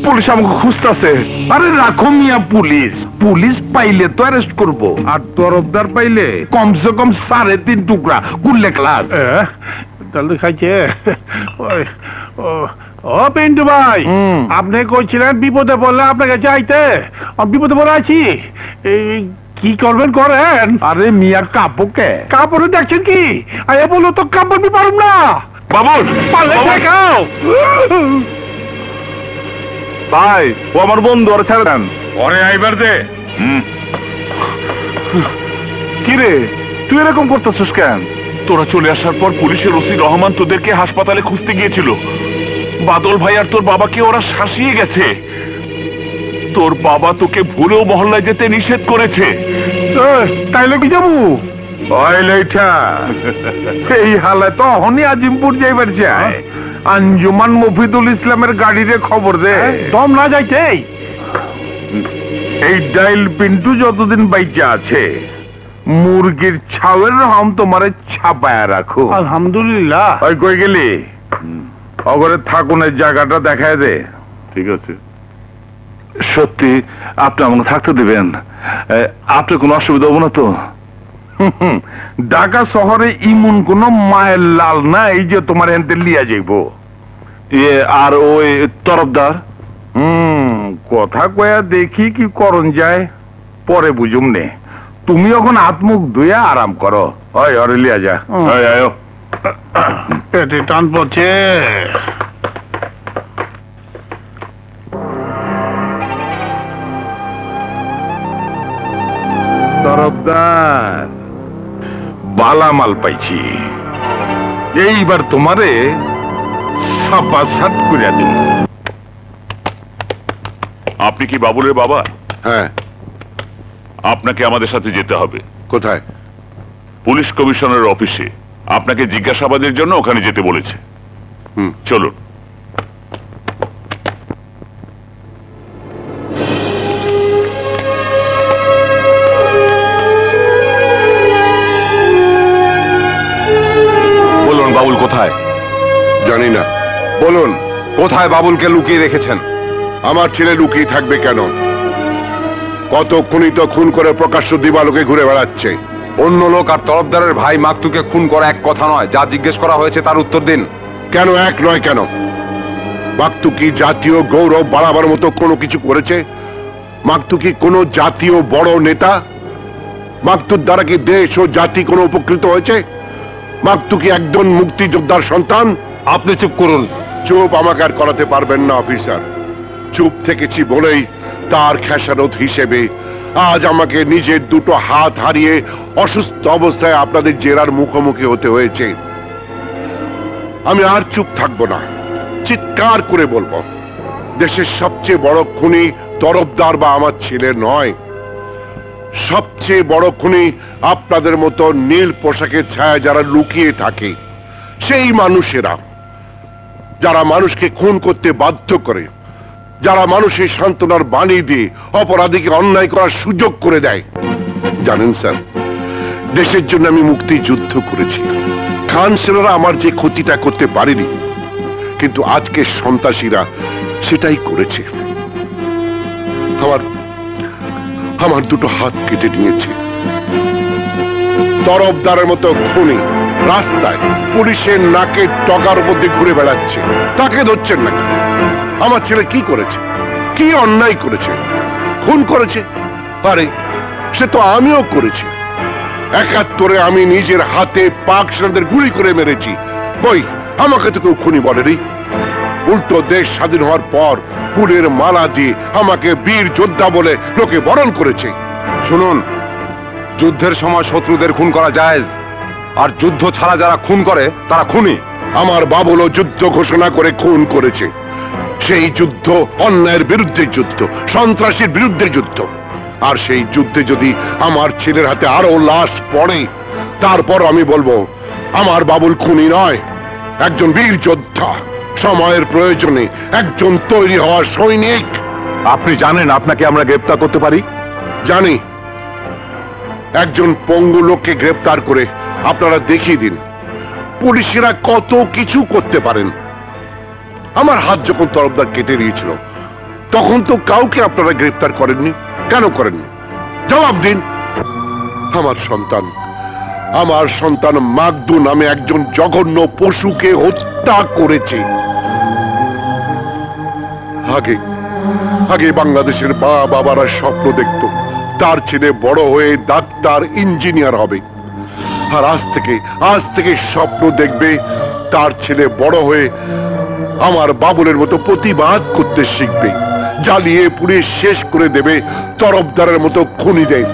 পুলিশ আমাকে খুঁজতেছে। আরে রাখো মিয়া পুলিশ, পুলিশ পাইলে তো অ্যারেস্ট করবো, আর তরফদার পাইলে কমসে কম 3.5 টুকরা গুল্লে ক্লাস। তাহলে খাইছে। ও পিন্টু ভাই, আপনি কইছিলেন বিপদে পড়লে আপনাকে চাইতে। বিপদে পড়ে আছি, কি করবেন করেন। আরে মিয়া কাপড়কে কাপড়ে দেখছেন কি? আরে বলো তো কাপড় বি পারুম না। বাবুল পারলে দেখাও। ভাই, ও আমার বন্ধু, ওরা ছেড়ে দেন। ওরে আইবার দে, কিরে তুই এরকম করতেছিস কেন? তোরা চলে আসার পর পুলিশের ওসি রহমান তোদেরকে হাসপাতালে খুঁজতে গিয়েছিল। বাদল ভাই আর তোর বাবাকে ওরা শাসিয়ে গেছে। তোর বাবা তোকে ভুলেও মহল্লায় যেতে নিষেধ করেছে। তাইলে কি যাবো? এই হালে তো অহনি আজিমপুর যাইবার চাই। আঞ্জুমান মফিদুল ইসলামের গাড়িরে খবর দে। দম না যাইতে এই ডাইল পিন্টু যতদিন বাইচা আছে মুরগির ছাওয়ের রহম তোমারে ছাপায়া রাখো। আলহামদুলিল্লাহ। ওই কই গেলি? অগরে থাকুনের জায়গাটা দেখায় দে। ঠিক আছে। সত্যি আপনি আমাকে থাকতে দিবেন? আপনার কোনো অসুবিধা হবো না তো? ঢাকা শহরে ইমন কোন মায়ের লাল না এই যে তোমার এনতে লিয়া যাইব। আর ওই তরফদার কথা কয়া দেখি কি করন যায়, পরে বুঝুম নে। তুমি এখন হাত মুখ ধুয়া আরাম করো। ওই অরে লিয়া যা। পেটে টান পড়ছে। তরফদার বালামাল পাইছি, এইবার তোমারে সাপা সাত করিয়া দিন। আপনি কি বাবুলের বাবা? হ্যাঁ। আপনাকে আমাদের সাথে যেতে হবে। কোথায়? পুলিশ কমিশনারের অফিসে। আপনাকে জিজ্ঞাসাবাদের জন্য ওখানে যেতে বলেছে। চলুন। বলুন বাবুল কোথায়? জানি না। বলুন কোথায় বাবুলকে লুকিয়ে রেখেছেন? আমার ছেলে লুকিয়ে থাকবে কেন? কত খুনি তো খুন করে প্রকাশ্য দিবালোকে ঘুরে বেড়াচ্ছে। অন্য লোক আর তরফদারের ভাই মাকতুকে খুন করা এক কথা নয়। যা জিজ্ঞেস করা হয়েছে তার উত্তর দিন। কেন এক নয় কেন? মাকতু কি জাতীয় গৌরব বাড়াবার মতো কোনো কিছু করেছে? মাকতু কি কোনো জাতীয় বড় নেতা? মাকতুর দ্বারা কি দেশ ও জাতি কোনো উপকৃত হয়েছে? মাকতু কি একজন মুক্তিযোদ্ধার সন্তান? আপনি চুপ করুন। চুপ আমাকে আর করাতে পারবেন না অফিসার। চুপ থেকেছি বলেই তার খেসারত হিসেবে আজ আমাকে নিজের দুটো হাত হারিয়ে অসুস্থ অবস্থায় আপনাদের জেরার মুখোমুখি হতে হয়েছে। আমি আর চুপ থাকবো না, চিৎকার করে বলবো, দেশের সবচেয়ে বড় খুনি তরফদার বা আমার ছেলে নয়। সবচেয়ে বড় খুনি আপনাদের মতো নীল পোশাকের ছায়া যারা লুকিয়ে থাকে, সেই মানুষেরা যারা মানুষকে খুন করতে বাধ্য করে, যারা মানুষের সান্ত্বনার বাণী দিয়ে অপরাধীকে অন্যায় করার সুযোগ করে দেয়। জানেন স্যার, দেশের জন্য আমি মুক্তিযুদ্ধ করেছি। খান সেনারা আমার যে ক্ষতিটা করতে পারেনি, কিন্তু আজকে সন্ত্রাসীরা সেটাই করেছে। আমার দুটো হাত কেটে নিয়েছে। তরফদারের মতো খুনি রাস্তায় পুলিশের নাকের টগার মধ্যে ঘুরে বেড়াচ্ছে, তাকে ধরছেন না কেন? আমার ছেলে কি করেছে? কি অন্যায় করেছে? খুন করেছে? আরে সে তো আমিও করেছি। ৭১ আমি নিজের হাতে পাক সেনাদের গুলি করে মেরেছি। কই আমাকে তো কেউ খুনি বলেনি। উল্টো দেশ স্বাধীন হওয়ার পর ফুলের মালা দিয়ে আমাকে বীর যোদ্ধা বলে লোকে বরণ করেছে। শুনুন, যুদ্ধের সময় শত্রুদের খুন করা জায়েজ, আর যুদ্ধ ছাড়া যারা খুন করে তারা খুনি। আমার বাবুলও যুদ্ধ ঘোষণা করে খুন করেছে। সেই যুদ্ধ অন্যায়ের বিরুদ্ধে যুদ্ধ, সন্ত্রাসীর বিরুদ্ধে যুদ্ধ। আর সেই যুদ্ধে যদি আমার ছেলের হাতে আরো লাশ পড়ে, তারপর আমি বলবো আমার বাবুল খুনি নয়, একজন বীর যোদ্ধা, সময়ের প্রয়োজনে একজন তৈরি হওয়া সৈনিক। আপনি জানেন আপনাকে আমরা গ্রেপ্তার করতে পারি? জানি। একজন পঙ্গু লোককে গ্রেপ্তার করে আপনারা দেখিয়ে দিন পুলিশেরা কত কিছু করতে পারেন। আমার হাত যখন তরফদার কেটে দিয়েছিল, তখন তো কাউকে আপনারা গ্রেপ্তার করেননি। কেন করেননি? জবাব দিন। আমার সন্তান মাকদু নামে একজন জঘন্য পশুকে হত্যা করেছে। আগে বাংলাদেশের মা বাবারা স্বপ্ন দেখত তার ছেলে বড় হয়ে ডাক্তার, ইঞ্জিনিয়ার হবে। আর আজ থেকে স্বপ্ন দেখবে তার ছেলে বড় হয়ে আমার বাবুলের মতো প্রতিবাদ করতে শিখবে, জ্বালিয়ে পুড়িয়ে শেষ করে দেবে তরফদারের মতো খুনিদের।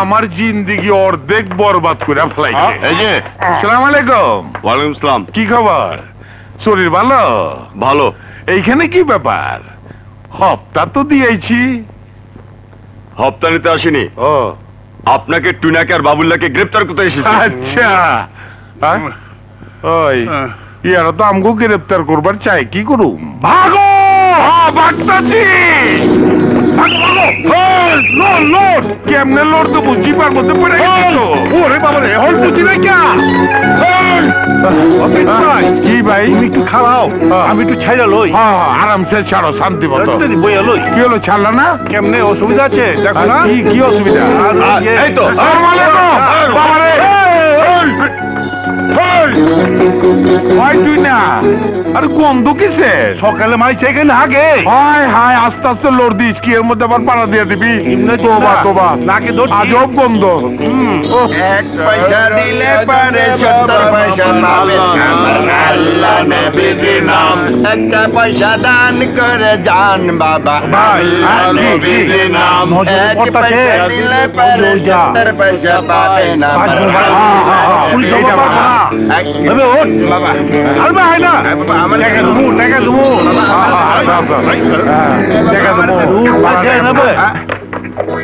আমার জিন্দিগি অর্ধেক বরবাদ করে ফেলাইছে। এই যে সালাম আলাইকুম। ওয়ালাইকুম আসসালাম। কি খবর? শরীর ভালো? ভালো। এইখানে কি ব্যাপার? হপ্তা তো দিয়েছি। হপ্তা নিতে আসিনি, ও আপনাকে টুনাকে আর বাবুল্লাহকে গ্রেপ্তার করতে এসেছি। আচ্ছা, ওই ইয়ারা তো আমগো গ্রেপ্তার করবার চাই, কি করুম? ভাগো! ভাগতাছি! কেমনে লড় তো বুঝি পার মধ্যে পড়ে গেল। ওরে বাবা রে, হল বুঝি নাই কে? কি ভাই, তুমি একটু খাওয়াও, আমি একটু ছাইড়া লই। আরামসে ছাড়ো, শান্তি মতো বইয়া লই। কি হলো, ছাড়লা না? কেমনে অসুবিধা আছে দেখো না? কি অসুবিধা? এই তো তুই না, আরে গন্ধ কিসে? সকালে মাই সেখানে হাগে। হায় হায়, আস্তে আস্তে লড় দিস, কি এর মধ্যে আবার পাড়া দিয়ে দিবি? তোবা তোবা, নাকি আজব গন্ধ। এক পয়সা দিলে পারে 70 পয়সা পাবে, আল্লাহ নবীর নাম। একটা পয়সা দান করে যান বাবা, আল্লাহ নবীর নাম। এক পয়সা দিলে পারে 70 পয়সা পাবে না।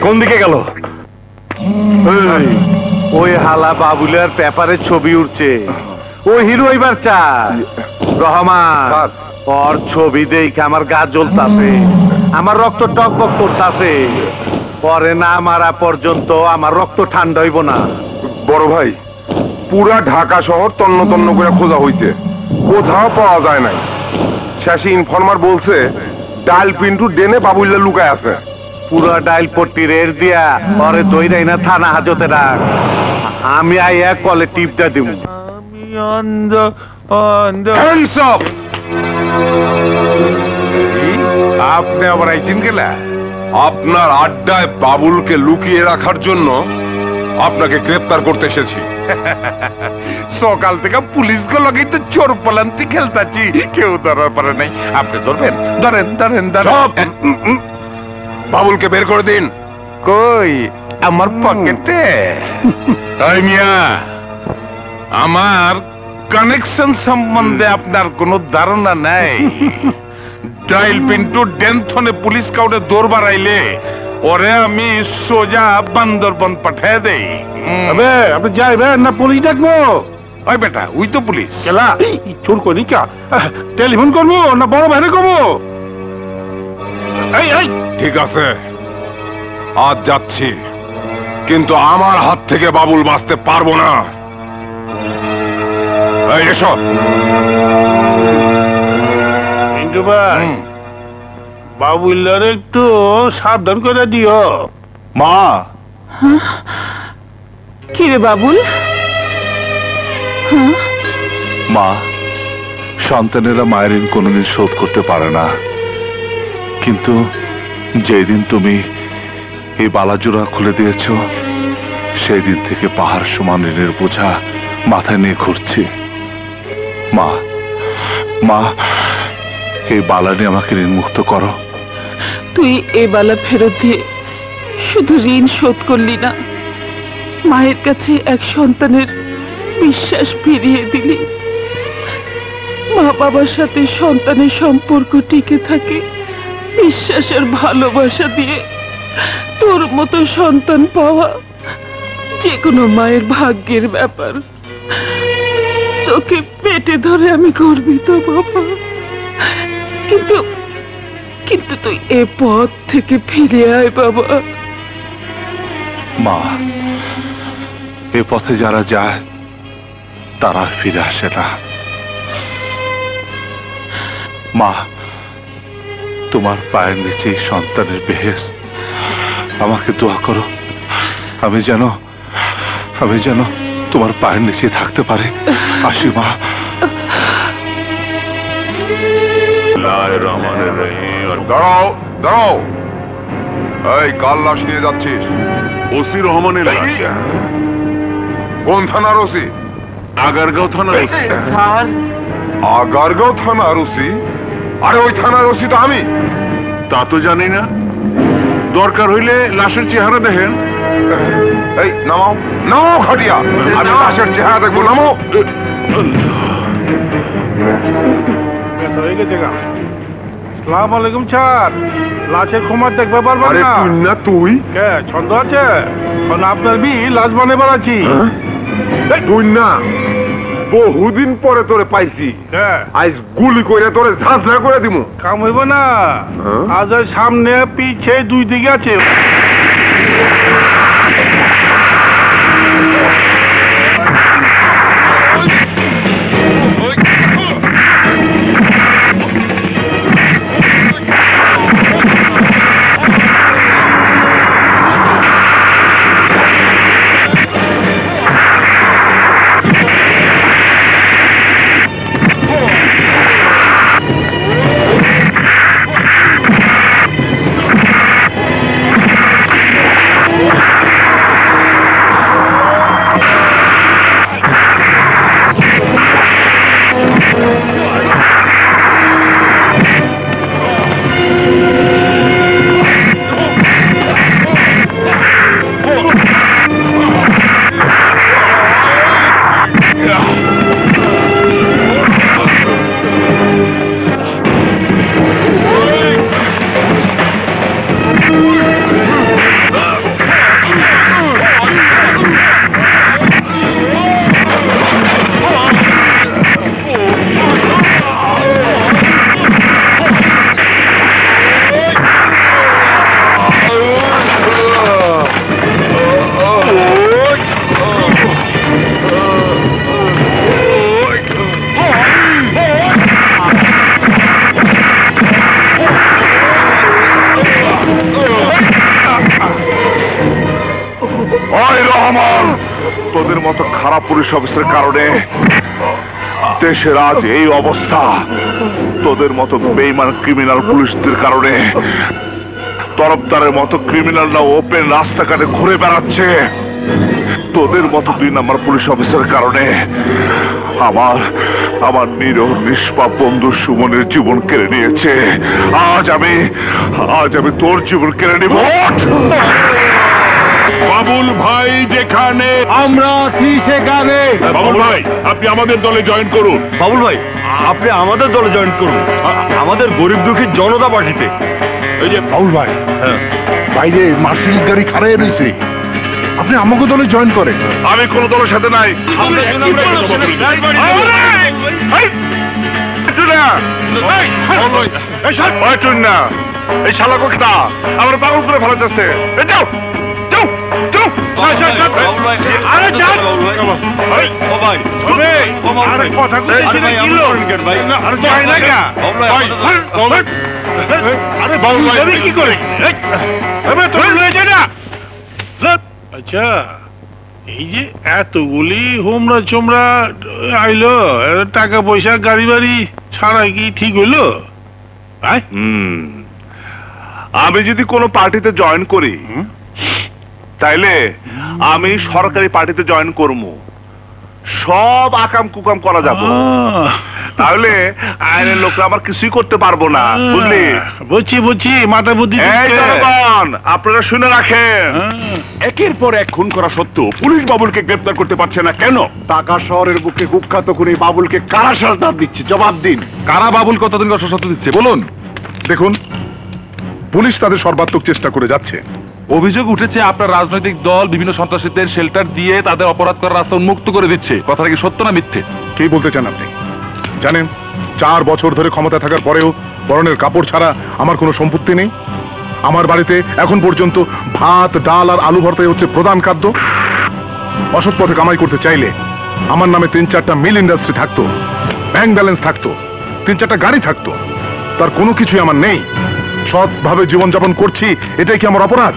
কোন দিকে গেল? ওই হালা বাবুলের পেপারে ছবি উঠছে, ও হিরো এবার চায়। রহমান, ওর ছবি দেখে আমার গা জ্বলতাছে, আমার রক্ত টকবক করতাছে। পরে না মারা পর্যন্ত আমার রক্ত ঠান্ডা হইব না। বড় ভাই, পুরা ঢাকা শহর তন্ন তন্ন করে খোঁজা হইছে, কোথাও পাওয়া যায় নাই। শেষে ইনফরমার বলছে ডাল পিন্টু ডেনে বাবুল্লা লুকায় আছে। পুরা ডাইল পট্টি রের দিয়া পরে দইরাই না থানা হাজতে রাখ, আমি আইয়া কলে টিপটা দিব। আপনি আবার আইছেন গেলা? আপনার আড্ডায় বাবুলকে লুকিয়ে রাখার জন্য আপনাকে গ্রেপ্তার করতে এসেছি। সকাল থেকে পুলিশ গুলোকে তো চোর পালান্তি খেলতাছি, কেউ ধরার পারে নাই। আপনি ধরবেন? ধরেন ধরেন ধরেন। বাবুলকে বের করে দিন। কই? আমার পকেটে। তাই মিয়া, আমার কানেকশন সম্বন্ধে আপনার কোনো ধারণা নাই? ডাইল পিন্টু ডেনথনে পুলিশ কাউরে দৌড় বাড়াইলে ওরে আমি সোজা বান্দরবন পাঠিয়ে দেই। আপনি যাইবেন না পুলিশ ডাকবো? ওই বেটা, ওই তো পুলিশ। কেলা চোর করি কা? টেলিফোন করবো না বড় ভাইরে করবো? এই ঠিক আছে, আজ যাচ্ছি, কিন্তু আমার হাত থেকে বাবুল বাঁচতে পারবো না। এই এসো। পিন্টু ভাই, বাবুল্লার একটু সাবধান করে দিও। মা। কি রে বাবুল? মা, সন্তানেরা মায়ের ঋণ কোনোদিন শোধ করতে পারে না, কিন্তু যেদিন তুমি এই বালাজোড়া খুলে দিয়েছ, সেই দিন থেকে পাহাড় সমান ঋণের বোঝা মাথায় নিয়ে ঘুরছি। মা, মা, এই বালা নিয়ে আমাকে ঋণ মুক্ত করো। তুই এ বালা ফেরত দিয়ে শুধু ঋণ শোধ করলি না, মায়ের কাছে এক সন্তানের বিশ্বাস ফিরিয়ে দিলি। মা বাবার সাথে সন্তানের সম্পর্ক টিকে থাকে বিশ্বাসের ভালোবাসা দিয়ে। তোর মতো সন্তান পাওয়া যে কোনো মায়ের ভাগ্যের ব্যাপার। তোকে পেটে ধরে আমি গর্বিত বাবা, কিন্তু কিন্তু তুই এ পথ থেকে ফিরে আয় বাবা। মা, এ পথে যারা যায় তারা আর ফিরে আসে না। মা, তোমার পায়ের নিচে সন্তানের বেহেশত, আমাকে দোয়া করো, আমি যেন তোমার পায়ের নিচে থাকতে পারে। আসি মা। দাঁড়াও দাঁড়াও, এই কাল লাশ নিয়ে যাচ্ছিস? ওসি রহমানের লাশ। কোন থানার ওসি? আগারগাঁও থানার ওসি। স্যার, আগারগাঁও থানার ওসি? আরে ওই থানার ওসি তো আমি। তা তো জানি না, দরকার হইলে লাশের চেহারা দেখেন। এই নামাও নামাও খাটিয়া, আমি লাশের চেহারা দেখবো। নামাও। হয়ে গেছে গা। আসসালামু আলাইকুম স্যার, লাশের ক্ষমার দেখতে পারবেন আরে না? তুই না তুই? কে ছন্দ আছে? কারণ আপনার বি লাশ বানাবার আছি। তুই না, বহুদিন পরে তোরে পাইছি। আজ গুলি করে তোরে ঝাঁঝরা করে দিমু। কাম হইব না, আজ আর সামনে পিছে দুই দিকে আছে। তোদের মতো খারাপ পুলিশ অফিসারের কারণে দেশের আজ এই অবস্থা। তোদের মতো বেইমান ক্রিমিনাল পুলিশদের কারণে তরফদারের মতো ক্রিমিনালরা ওপেন রাস্তাঘাটে ঘুরে বেড়াচ্ছে। তোদের মতো 2 নম্বর পুলিশ অফিসারের কারণে আমার নিরহ নিষ্পাপ বন্ধু সুমনের জীবন কেড়ে নিয়েছে। আজ আমি তোর জীবন কেড়ে নিব। বাবুল ভাই যেখানে, আমরা আছি সেখানে। বাবুল ভাই আপনি আমাদের দলে জয়েন করুন। বাবুল ভাই আপনি আমাদের দলে জয়েন করুন, আমাদের গরিব দুঃখী জনতা পার্টিতে। এই যে বাউল ভাই, বাইরে মার্সিডিজ গাড়ি খাড়াই রয়েছে, আপনি আমাকে দলে জয়েন করেন। আমি কোন দলের সাথে নাই। এই শালা কোথা আমার পাগল করে ফেলা যাচ্ছে। আচ্ছা, এই যে এতগুলি হোমরা চোমরা আইলো, টাকা পয়সা গাড়ি বাড়ি ছাড়া কি ঠিক হইলো? আমি যদি কোনো পার্টিতে জয়েন করি তাইলে আমি সরকারি পার্টিতে জয়েন করবো, সব আকাম কুকাম করা যাবো। তাহলে আইনের লোকরা আমার কিছুই করতে পারবো না, বুঝলি? বুঝছি মাথা বুদ্ধি। আপনারা শুনে রাখেন, একের পর এক খুন করা সত্ত্বেও পুলিশ বাবুলকে গ্রেপ্তার করতে পারছে না কেন? ঢাকা শহরের বুকে কুখ্যাত খুনি বাবুলকে কারা সাজা দিচ্ছে? জবাব দিন। কারা বাবুল কতদিন সত্য দিচ্ছে বলুন? দেখুন, পুলিশ তাদের সর্বাত্মক চেষ্টা করে যাচ্ছে। অভিযোগ উঠেছে আপনার রাজনৈতিক দল বিভিন্ন সন্ত্রাসীদের শেল্টার দিয়ে তাদের অপরাধ করার রাস্তা উন্মুক্ত করে দিচ্ছে। কথাটা কি সত্য না মিথ্যে? কি বলতে চান আপনি? জানেন 4 বছর ধরে ক্ষমতা থাকার পরেও পরনের কাপড় ছাড়া আমার কোনো সম্পত্তি নেই। আমার বাড়িতে এখন পর্যন্ত ভাত ডাল আর আলু ভর্তাই হচ্ছে প্রধান খাদ্য। অসৎ পথে কামাই করতে চাইলে আমার নামে 3-4টা মিল ইন্ডাস্ট্রি থাকতো, ব্যাংক ব্যালেন্স থাকতো, 3-4টা গাড়ি থাকতো। তার কোনো কিছুই আমার নেই। সৎভাবে জীবনযাপন করছি, এটাই কি আমার অপরাধ?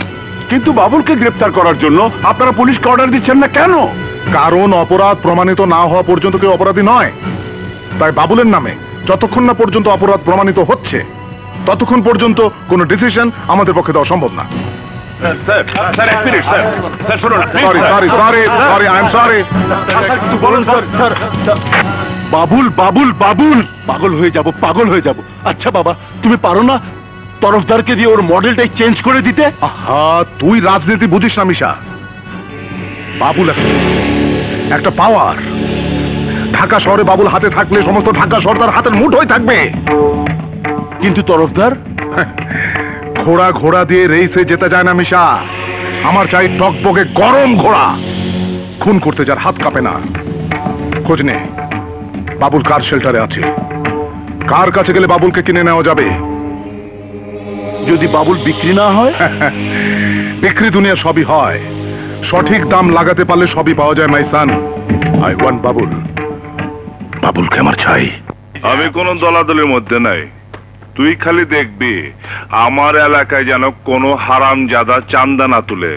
কিন্তু বাবুলকে গ্রেপ্তার করার জন্য আপনারা পুলিশকে অর্ডার দিচ্ছেন না কেন? কারণ অপরাধ প্রমাণিত না হওয়া পর্যন্ত কেউ অপরাধী নয়। তাই বাবুলের নামে যতক্ষণ না পর্যন্ত অপরাধ প্রমাণিত হচ্ছে ততক্ষণ পর্যন্ত কোনো ডিসিশন আমাদের পক্ষে দেওয়া সম্ভব না। বাবুল বাবুল বাবুল পাগল হয়ে যাব, পাগল হয়ে যাব। আচ্ছা বাবা, তুমি পারো না তরফদারকে দিয়ে ওর মডেলটাই চেঞ্জ করে দিতে? হ্যাঁ, তুই রাজনীতি বুঝিস না মিশা। বাবুল একটা পাওয়ার। ঢাকা শহরে বাবুল হাতে থাকলে সমস্ত ঢাকা শহর তার হাতের মুঠোয় থাকবে। কিন্তু তরফদার ঘোড়া ঘোড়া দিয়ে রেসে যেতে যায় না মিশা। আমার চাই টকবকে গরম ঘোড়া, খুন করতে যার হাত কাঁপে না। খোঁজ নে বাবুল কার শেল্টারে আছে, কার কাছে গেলে বাবুলকে কিনে নেওয়া যাবে। যদি বাবুল বিক্রি না হয়? বিক্রি দুনিয়া সবই হয়, সঠিক দাম লাগাতে পারলে সবই পাওয়া যায়। মাই সান, আই ওয়ান্ট বাবুল। বাবুলকে আমার চাই। আমি কোন দলাদলের মধ্যে নাই। তুই খালি দেখবি আমার এলাকায় যেন কোনো হারামজাদা চান্দা না তুলে।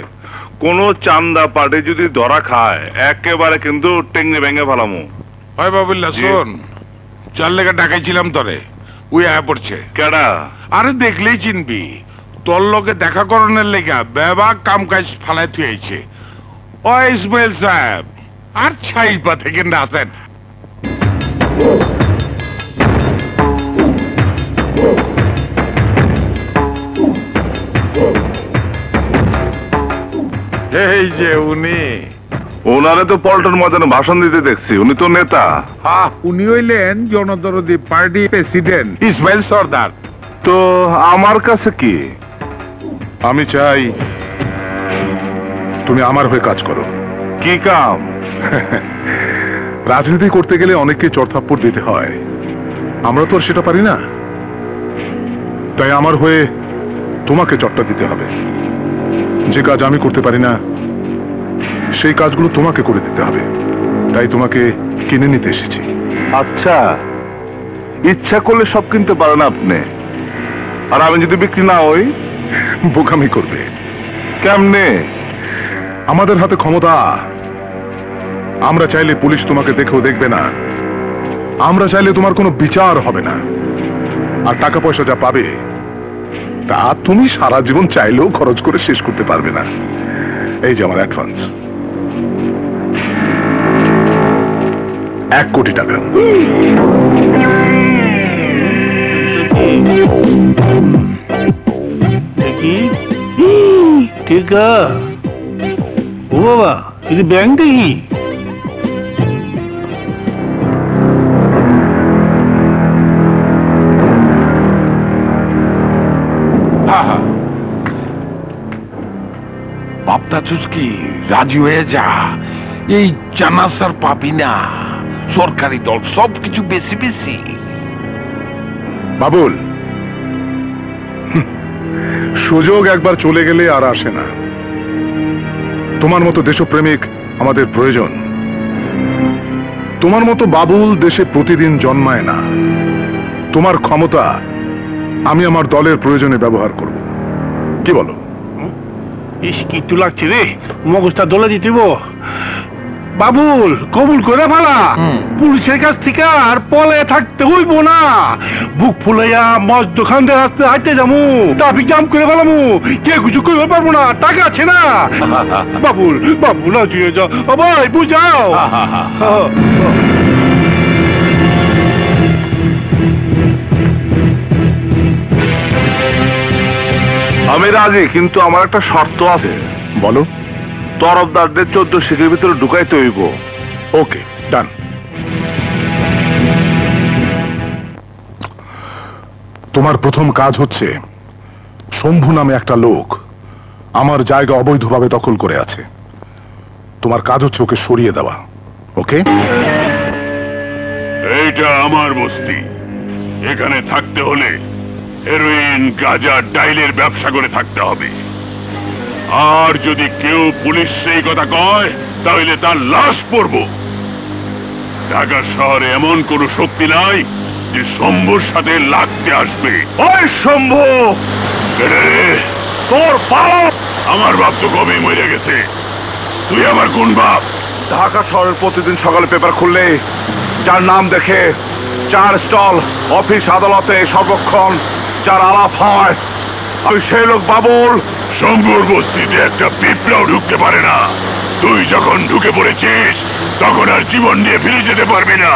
কোন চান্দা পাটে যদি ধরা খায় একেবারে কিন্তু টেঙ্গে ভেঙে ফেলামু। হয় বাবুল্লা, শোন, চার লেখা ডাকাইছিলাম তরে, ওই আয়া পড়ছে। কেডা? আরে দেখলেই চিনবি, তোর লোকে দেখা করণের লেগা বেবা কাম কাজ ফালাই থুয়েছে। ও ইসমাইল সাহেব আর ছাইপা থেকে না আসেন। এই যে উনি, ওনারে তো পল্টন ময়দানে ভাষণ দিতে দেখছি। উনি তো নেতা। হ্যাঁ, উনি হইলেন জনদরদি পার্টি প্রেসিডেন্ট ইসমাইল সর্দার। তো আমার কাছে কি? আমি চাই তুমি আমার হয়ে কাজ করো। কি কাম? রাজনীতি করতে গেলে অনেককে চড়থাপ্পড় দিতে হয়, আমরা তো আর সেটা পারি না। তাই আমার হয়ে তোমাকে চট্টা দিতে হবে। যে কাজ আমি করতে পারি না সেই কাজগুলো তোমাকে করে দিতে হবে। তাই তোমাকে কিনে নিতে এসেছি। আচ্ছা, ইচ্ছা করলে সব কিনতে পারেন আপনি, আর আমি যদি বিক্রি না হই? বোকামি করবে। কেমনে? আমাদের হাতে ক্ষমতা। আমরা চাইলে পুলিশ তোমাকে দেখেও দেখবে না, আমরা চাইলে তোমার কোনো বিচার হবে না, আর টাকা পয়সা যা পাবে তা তুমি সারা জীবন চাইলেও খরচ করে শেষ করতে পারবে না। এই যে আমার অ্যাডভান্স 1 কোটি টাকা। ঠিক ও বাবা, ఇది ব্যাংক দেখি। বাপটা চুস্কি রাজি হয়ে যা, এই জানাসার পাবি না। সরকারি দল সবকিছু বেশি বেশি। বাবুল, সুযোগ একবার চলে গেলে আর আসে না। তোমার মতো দেশপ্রেমিক আমাদের প্রয়োজন। তোমার মতো বাবুল দেশে প্রতিদিন জন্মায় না। তোমার ক্ষমতা আমি আমার দলের প্রয়োজনে ব্যবহার করব। কি বলো? ইস, কিট্টু লাগছে রে, মগজটা দলে দিতেব। বাবুল, কবুল করে ফেলা। পুলিশের কাছ থেকে আর পলে থাকতে হইব না। বুক ফুলাইয়া মজ দোকান দিয়ে আসতে হাঁটতে যাবো, ট্রাফিক জাম করে ফেলামু, কে কিছু করতে পারবো না, টাকা আছে না। বাবুল, বাবুল আজিয়ে যাও, ভাই বুঝাও। আমি রাজি, কিন্তু আমার একটা শর্ত আছে। বলো। তরফদারদের 14 শিখের ভিতরে ঢুকাইতে হইব। ওকে, ডান। তোমার প্রথম কাজ হচ্ছে, শম্ভু নামে একটা লোক আমার জায়গা অবৈধভাবে দখল করে আছে। তোমার কাজ হচ্ছে ওকে সরিয়ে দেওয়া। ওকে? এইটা আমার বস্তি। এখানে থাকতে হলে হেরোইন, গাঁজা, ডাইলের ব্যবসা করে থাকতে হবে। আর যদি কেউ পুলিশ সেই কথা কয় তাহলে তার লাশ পড়ব। ঢাকা শহরে এমন কোন শক্তি নাই যে শম্ভুর সাথে লাগতে আসবে। ওই শম্ভু, তোর বাপ! আমার বাপ তো কবে মরে গেছে। তুই আমার কোন বাপ? ঢাকা শহরের প্রতিদিন সকালে পেপার খুললে যার নাম দেখে, যার স্টল অফিস আদালতে সর্বক্ষণ যার আলাপ হয়, আমি সেই লোক বাবুল। শম্ভুর বস্তিতে একটা পিঁপড়াও ঢুকতে পারে না। তুই যখন ঢুকে পড়েছিস তখন আর জীবন নিয়ে ফিরে যেতে পারবি না।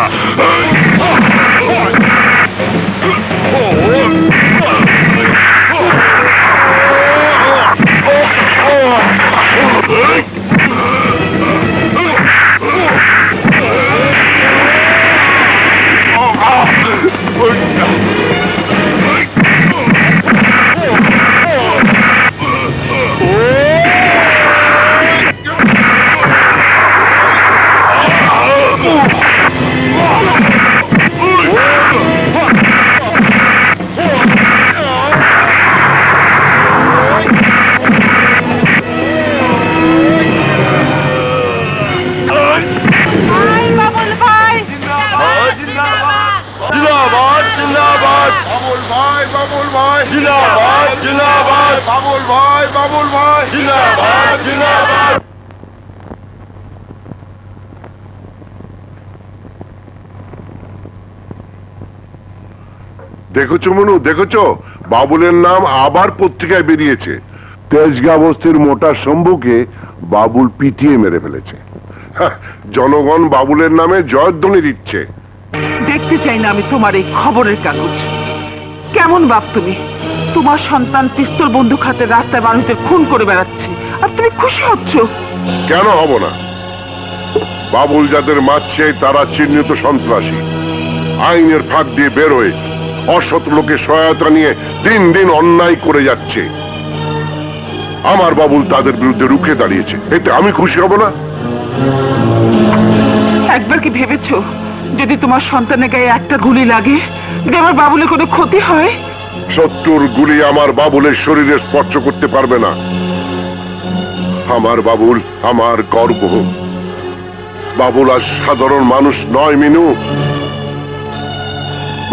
দেখেছো মনু, দেখেছো বাবুলের নাম আবার পত্রিকায় বেরিয়েছে। তেজগাঁ বস্তির মোটা শম্ভুকে বাবুল পিটিয়ে মেরে ফেলেছে। জনগণ বাবুলের নামে জয়ধ্বনি দিচ্ছে। দেখতে চাই না আমি তোমার এই খবরের কাগজ। কেমন বাপ তুমি? তোমার সন্তান পিস্তল বন্দুক হাতে রাস্তায় মানুষদের খুন করে বেড়াচ্ছে, আর তুমি খুশি হচ্ছ? কেন হব না? বাবুল যাদের মারছে তারা চিহ্নিত সন্ত্রাসী, আইনের ফাঁক দিয়ে বেরোয় অসৎ লোকের সহায়তা নিয়ে দিন দিন অন্যায় করে যাচ্ছে। আমার বাবুল তাদের বিরুদ্ধে রুখে দাঁড়িয়েছে, এতে আমি খুশি হব না? একবার কি ভেবেছো যদি তোমার সন্তানের গায়ে একটা গুলি লাগে, যদি আমার বাবুলের কোনো ক্ষতি হয়? 70 গুলি আমার বাবুলের শরীরে স্পর্শ করতে পারবে না। আমার বাবুল আমার গর্ব। বাবুল আর সাধারণ মানুষ নয় মিনু,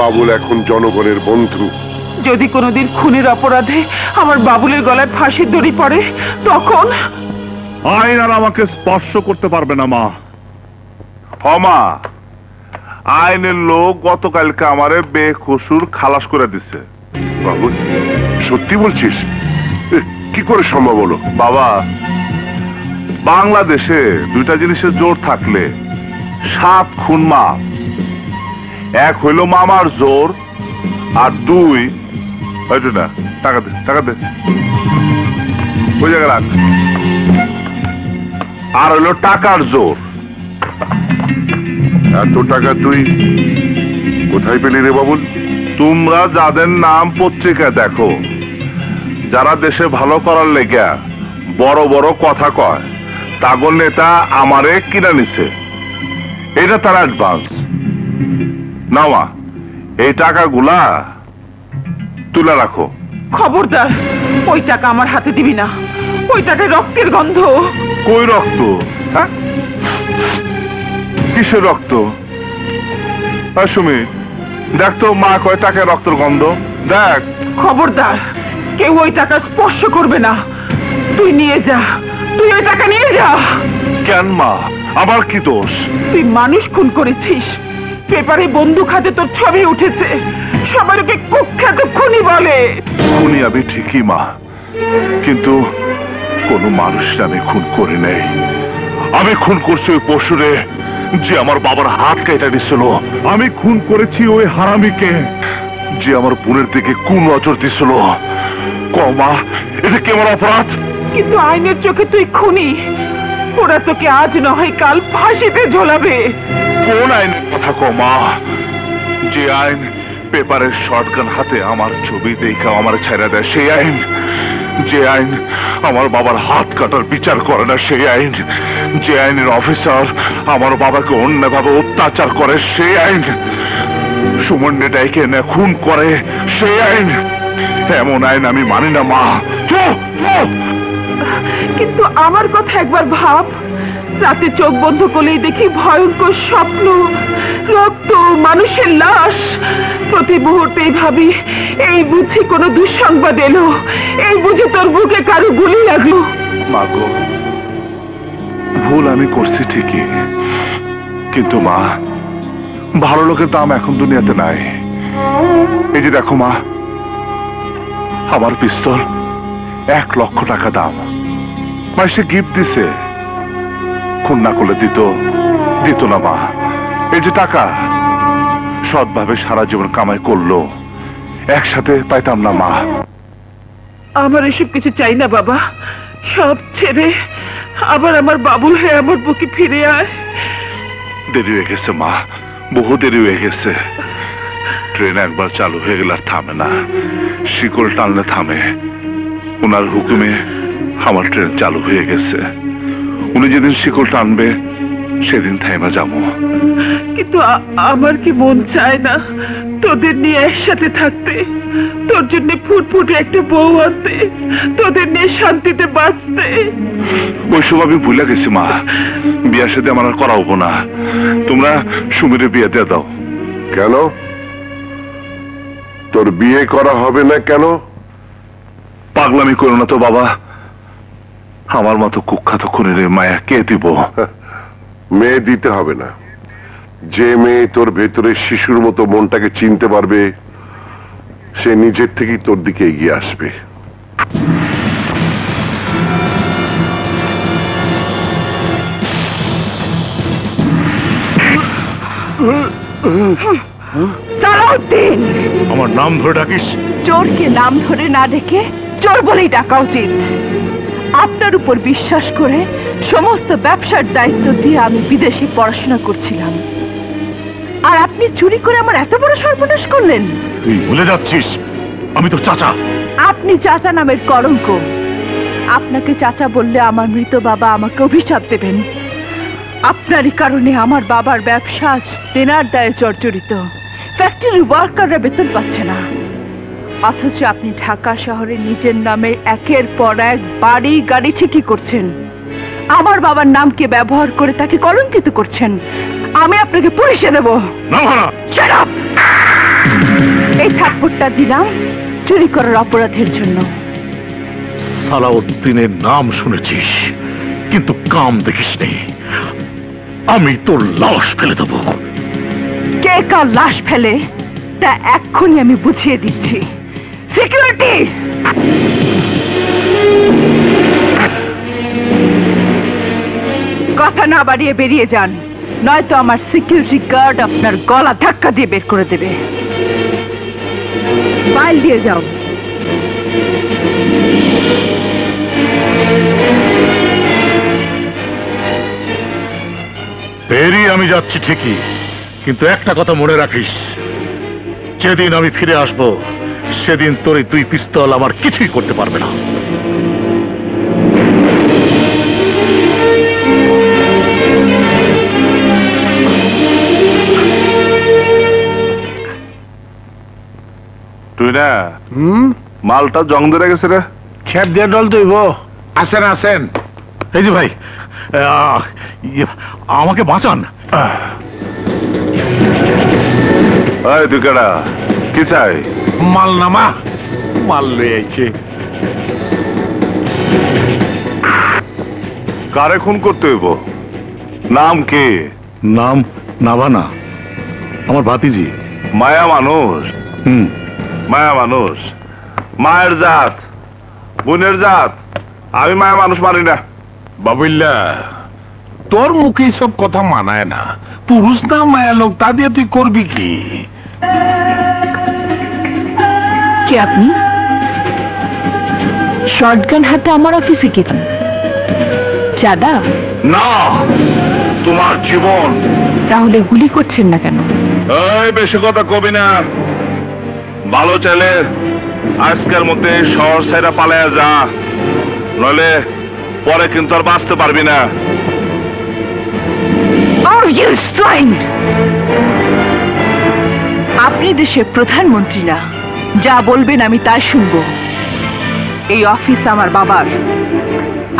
বাবুল এখন জনগণের বন্ধু। যদি কোনোদিন খুনের অপরাধে আমার বাবুলের গলায় ফাঁসির দড়ি পড়ে, তখন আইন আর আমাকে স্পর্শ করতে পারবে না মা। মা, আইনের লোক গতকালকে আমারে বেকসুর খালাস করে দিচ্ছে। বাবুল সত্যি বলছিস? কি করে সম্ভব হলো? বাবা, বাংলাদেশে দুইটা জিনিসের জোর থাকলে 7 খুন মাপ। এক হইল মামার জোর, আর 2 হয়তো না। টাকা দে, টাকা দে, ওই জায়গায় রাখ। আর হইল টাকার জোর। এত টাকা তুই কোথায় পেলি রে বাবুল? তোমরা যাদের নাম পত্রিকা দেখো, যারা দেশে ভালো করার লেগা বড় বড় কথা কয়, তাগর নেতা আমারে কিনা নিছে। এটা তার অ্যাডভান্স। নাওয়া, এই টাকাগুলা তুলে রাখো। খবরদার, ওই টাকা আমার হাতে দিবি না। ওই টাকায় রক্তের গন্ধ। কই রক্ত? হ্যাঁ, কিসের রক্ত? সুমি, দেখ তো মা কয় টাকায় রক্তের গন্ধ। দেখ। খবরদার, কেউ ওই টাকা স্পর্শ করবে না। তুই নিয়ে যা, তুই ওই টাকা নিয়ে যা। কেন মা, আমার কি দোষ? তুই মানুষ খুন করেছিস। পেপারে বন্দুক হাতে তোর ছবি উঠেছে। সবার ওকে কুখ্যাত খুনি বলে। খুনি আমি ঠিকই মা, কিন্তু কোন মানুষ আমি খুন করি নাই। আমি খুন করছি ওই পশুরে যে আমার বাবার হাত কেটে দিছিল। আমি খুন করেছি ওই হারামিকে যে আমার বোনের দিকে কোন নজর দিছিল। কমা, এটা কি আমার অপরাধ? কিন্তু আইনের চোখে তুই খুনি। ওরা তোকে আজ নয় কাল ফাঁসিতে ঝোলাবে। কোন আইনের কথা কমা? যে আইন পেপারের শটগান হাতে আমার ছবি দেখে আমার ছেড়ে দেয় সেই আইন। যে আইন আমার বাবার হাত কাটার বিচার করে না সেই আইন। যে আইনের অফিসার আমার বাবাকে অন্যভাবে অত্যাচার করে সেই আইন। সুমন্ডে ডাইকে এনে খুন করে সেই আইন। এমন আইন আমি মানি না মা। কিন্তু আমার কথা একবার ভাব। রাতে চোখ বন্ধ করলেই দেখি ভয়ঙ্কর স্বপ্ন, রক্ত, মানুষের লাশ। প্রতি মুহূর্তেই ভাবি এই বুঝি কোনো দুঃসংবাদ এলো, এই বুঝি তোর বুকে কারো গুলি লাগলো। মাগো, ভুল আমি করছি ঠিকই, কিন্তু মা, ভালো লোকের দাম এখন দুনিয়াতে নাই। এই যে দেখো মা, আমার পিস্তল 1 লক্ষ টাকা দাম। মা সে গিফট দিছে, খুন না করলে দিত না মা। এই যে টাকা সৎভাবে সারা জীবন কামাই করলো, একসাথে পাইতাম না মা। আমার এসব কিছু চাই না বাবা, সব ছেড়ে আবার আমার বাবুল হয়ে আমার বুকে ফিরে আয়। দেরি হয়ে গেছে মা, বহু দেরি হয়ে গেছে। ট্রেন একবার চালু হয়ে গেলে আর থামে না, শিকল টানলে থামে। ওনার হুকুমে আমার ট্রেন চালু হয়ে গেছে। উনি যেদিন শিকল টানবে সেদিন থাইমা যাবো। কিন্তু আমার কি মন চায় না তোদের নিয়ে একসাথে থাকতে, তোর জন্য ফুটফুটে একটা বউ আনতে, তোদের নিয়ে শান্তিতে বাঁচতে। ওইসব আমি ভুলে গেছি মা, বিয়ার সাথে আমার আর করা হবো না। তোমরা সুমিরের বিয়ে দিয়ে দাও। কেন তোর বিয়ে করা হবে না কেন? পাগলামি করো না তো বাবা, আমার মতো কুখ্যাত খুনের মায়া কে দিব? মেয়ে দিতে হবে না। যে মেয়ে তোর ভেতরে শিশুর মতো মনটাকে চিনতে পারবে, সে নিজের থেকেই তোর দিকে এগিয়ে আসবে। সালাউদ্দিন, আমার নাম ধরে ডাকিস? চোরকে নাম ধরে না ডেকে চোর বলেই ডাকা উচিত। আপনার উপর বিশ্বাস করে সমস্ত ব্যবসার দায়িত্ব দিয়ে আমি বিদেশে পড়াশোনা করছিলাম, আর আপনি চুরি করে আমার এত বড় সর্বনাশ করলেন। তুই ভুলে যাচ্ছিস আমি তো চাচা। আপনি চাচা নামের কলঙ্ক। আপনাকে চাচা বললে আমার মৃত বাবা আমাকে অভিশাপ দেবেন। আপনারই কারণে আমার বাবার ব্যবসা দেনার দায়ে জর্জরিত। ফ্যাক্টরি ওয়ার্কাররা বেতন পাচ্ছে না, অথচ আপনি ঢাকা শহরে নিজের নামে একের পর এক বাড়ি গাড়ি ঠিকই করছেন। আমার বাবার নামকে ব্যবহার করে তাকে কলঙ্কিত করছেন। আমি আপনাকে পুলিশে দেব। Shut up! এই থাপ্পড়টা দিলাম চুরি করার অপরাধের জন্য। সালাউদ্দিনের নাম শুনেছিস, কিন্তু কাম দেখিসনি। আমি তোর লাশ ফেলে দেব। কে কার লাশ ফেলে তা এক্ষুনি আমি বুঝিয়ে দিচ্ছি। সিকিউরিটি, কথা না বাড়িয়ে বেরিয়ে যান, নয়তো আমার সিকিউরিটি গার্ড আপনার গলা ধাক্কা দিয়ে বের করে দেবে। ফাইল দিয়ে যাও। বেরিয়ে আমি যাচ্ছি ঠিকই, কিন্তু একটা কথা মনে রাখিস, যেদিন আমি ফিরে আসব সেদিন তোর এই 2 পিস্তল আমার কিছুই করতে পারবে না। তুই না মালটা জং ধরে গেছে রে। খেপ দিয়ে ডল তুইব। আসেন আসেন। এই যে ভাই, আমাকে বাঁচান। তুই কেডা, কি চাই? মাল নামা। মাল লই আইছে। কারে খুন করতে হইব? নাম কে? নাম নাভানা, আমার ভাতিজি। মায়া মানুষ। মায়া মানুষ, মায়ের জাত, বোনের জাত। আমি মায়া মানুষ মানি না। বাবুল্লা, তোর মুখে সব কথা মানায় না। পুরুষ না মায়া লোক, তা দিয়ে তুই করবি কি? কে আপনি? শর্টগান হাতে আমার অফিসে কে? চাঁদা? না, তোমার জীবন। তাহলে গুলি করছেন না কেন? এই বেশি কথা কবি না। ভালো চাইলে আজকের মধ্যে শহর ছেড়ে পালায়া যা, নইলে পরে কিন্তু আর বাঁচতে পারবি না। আপনি দেশের প্রধানমন্ত্রী না, যা বলবেন আমি তাই শুনবো। এই অফিস আমার বাবার,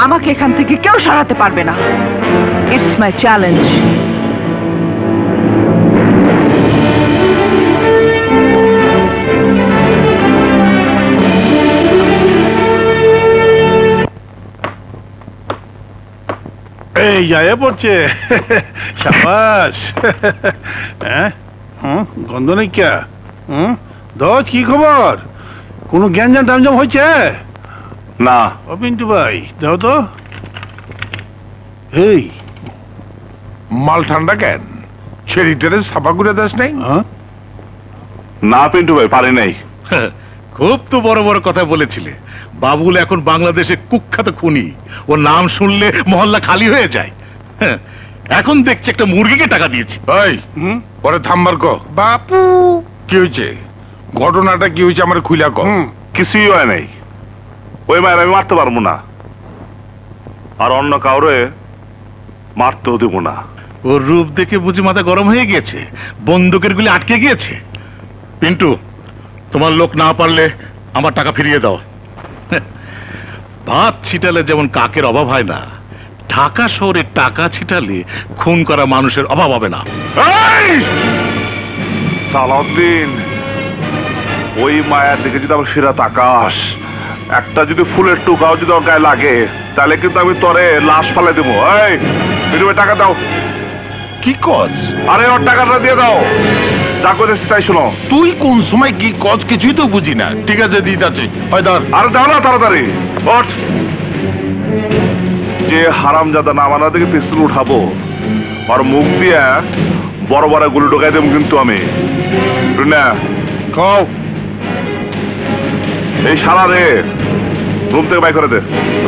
আমাকে এখান থেকে কেউ সরাতে পারবে না। It's my challenge. এই যায় পড়ছে সাবাস হ্যাঁ গন্ধ নেই কে দোষ কি খবর কোনো জ্ঞানজাম টামজাম হয়েছে না ও পিন্টু ভাই দাও তো এই মাল ঠান্ডা কেন ছেড়িটারে সাফা করে দাস নাই না পিন্টু ভাই পারি নাই। খুব তো বড় বড় কথা বলেছিলে। বাবুল এখন বাংলাদেশে কুখ্যাত খুনি, ওর নাম শুনলে মহল্লা খালি হয়ে যায়। এখন দেখছি একটা মুরগিকে টাকা দিয়েছি। এই পরে থামবার ক বাপু কি হয়েছে, ঘটনাটা কি হয়েছে আমার খুইলা ক। কিছুই হয় নাই, ওই মায়ের আমি মারতে পারবো না, আর অন্য কাউরে মারতেও দেব না। ওর রূপ দেখে বুঝি মাথা গরম হয়ে গিয়েছে, বন্দুকের গুলি আটকে গিয়েছে। পিন্টু, তোমার লোক না পারলে আমার টাকা ফিরিয়ে দাও। ভাত ছিটালে যেমন কাকের অভাব হয় না, ঢাকা শহরে টাকা ছিটালে খুন করা মানুষের অভাব হবে না। সালাউদ্দিন, ওই মায়ের দিকে যদি আমার ফিরা তাকাস, একটা যদি ফুলের টুকাও যদি ওর গায়ে লাগে, তাহলে কিন্তু আমি তোরে লাশ ফালে দেবো। এই তুমি টাকা দাও। কি কজ? আরে ওর টাকাটা দিয়ে দাও, যা করেছি তাই শোনো। তুই কোন সময় কি কজ কিছুই তো বুঝি না। ঠিক আছে দিদাচ্ছে, হয় ধর। আরে দাও না তাড়াতাড়ি, ওঠ। যে হারামজাদা না মানা থেকে পিস্তল উঠাবো, আর মুখ দিয়ে বড় বড় গুলি ঢোকাই দেবো কিন্তু আমি। না খাও এই সারা রে রুম থেকে বাই করে দে।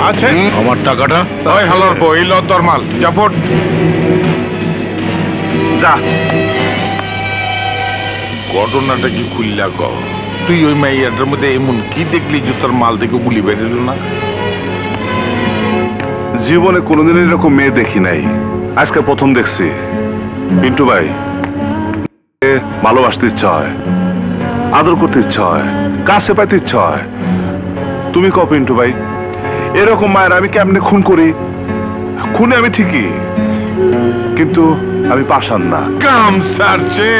আছে আমার টাকাটা। ওই হালার বই, এই ল তোর মাল, জাপট যা। ঘটনাটা কি খুললা ক। তুই ওই মাইয়াটার মধ্যে এমন কি দেখলি যে তোর মাল থেকে গুলি বেরোল না? জীবনে কোনোদিন এরকম মেয়ে দেখি নাই, আজকে প্রথম দেখছি। পিন্টু ভাই, ভালোবাসতে ইচ্ছা হয়, আদর করতে ইচ্ছা হয়, কাছে পাইতে ইচ্ছা হয়। তুমি কও পিন্টু ভাই, এরকম মায়ের আমি কেমনে খুন করি? খুনে আমি ঠিকই, কিন্তু আমি পাশান না। কাম সারছে,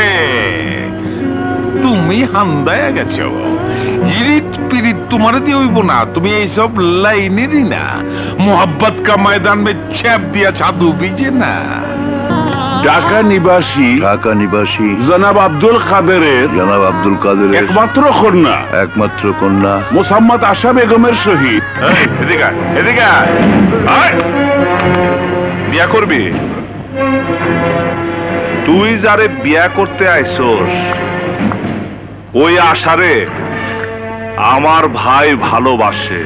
তুমি হান্দায় গেছো। ইরিট পিরিট তোমার দিয়ে হইব না, তুমি এইসব লাইনেরই না। মোহাব্বত কা ময়দান মে ছ্যাপ দিয়া ছাদু বিজে না। ঢাকা নিবাসী জনাব আব্দুল কাদেরের একমাত্র কন্যা মোসাম্মদ আশা বেগমের সহিত। এদিকে বিয়া করবি? তুই যারে বিয়া করতে আইসোস, ওই আশারে আমার ভাই ভালোবাসে।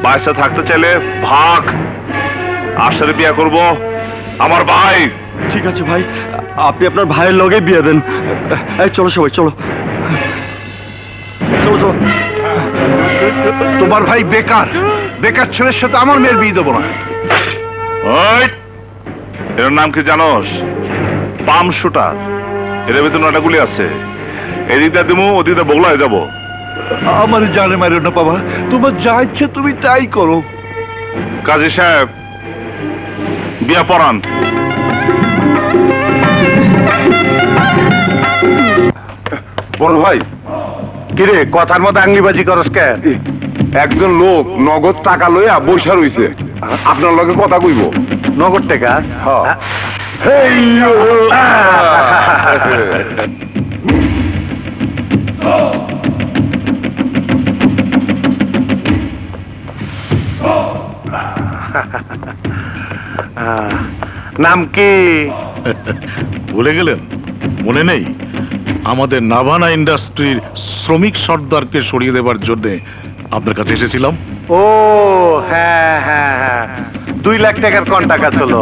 বাচ্চা থাকতে চাইলে ভাগ, আশারে বিয়া করব আমার ভাই। ঠিক আছে ভাই, আপনি আপনার ভাইয়ের লগে বিয়ে দেন। এই চলো সবাই, চলো চলো চলো। তোমার ভাই বেকার, বেকার ছেলের সাথে আমার মেয়ের বিয়ে দেবো না। ওই এর নাম কি জানোস? পাম শুটার। এর ভিতরে 9টা গুলি আছে, এদিকটা দিমু, ওদিকটা বগলা হয়ে যাবো। আমার জানে মারো না বাবা, তোমার যা ইচ্ছে তুমি তাই করো। কাজী সাহেব, বিয়া পড়ান। বড় ভাই, কিরে কথার মধ্যে আঙ্গিবাজি করস কেন? একজন লোক নগদ টাকা লইয়া বৈশা রইছে, আপনার লগে কথা কইব। নগদ টাকা? নাম কি? ভুলে গেলেন? মনে নেই? আমাদের নাভানা ইন্ডাস্ট্রির শ্রমিক সর্দারকে সরিয়ে দেবার জন্য আপনার কাছে এসেছিলাম। ও হ্যাঁ হ্যাঁ হ্যাঁ, 2 লাখ টাকার কন্টাকা ছিল।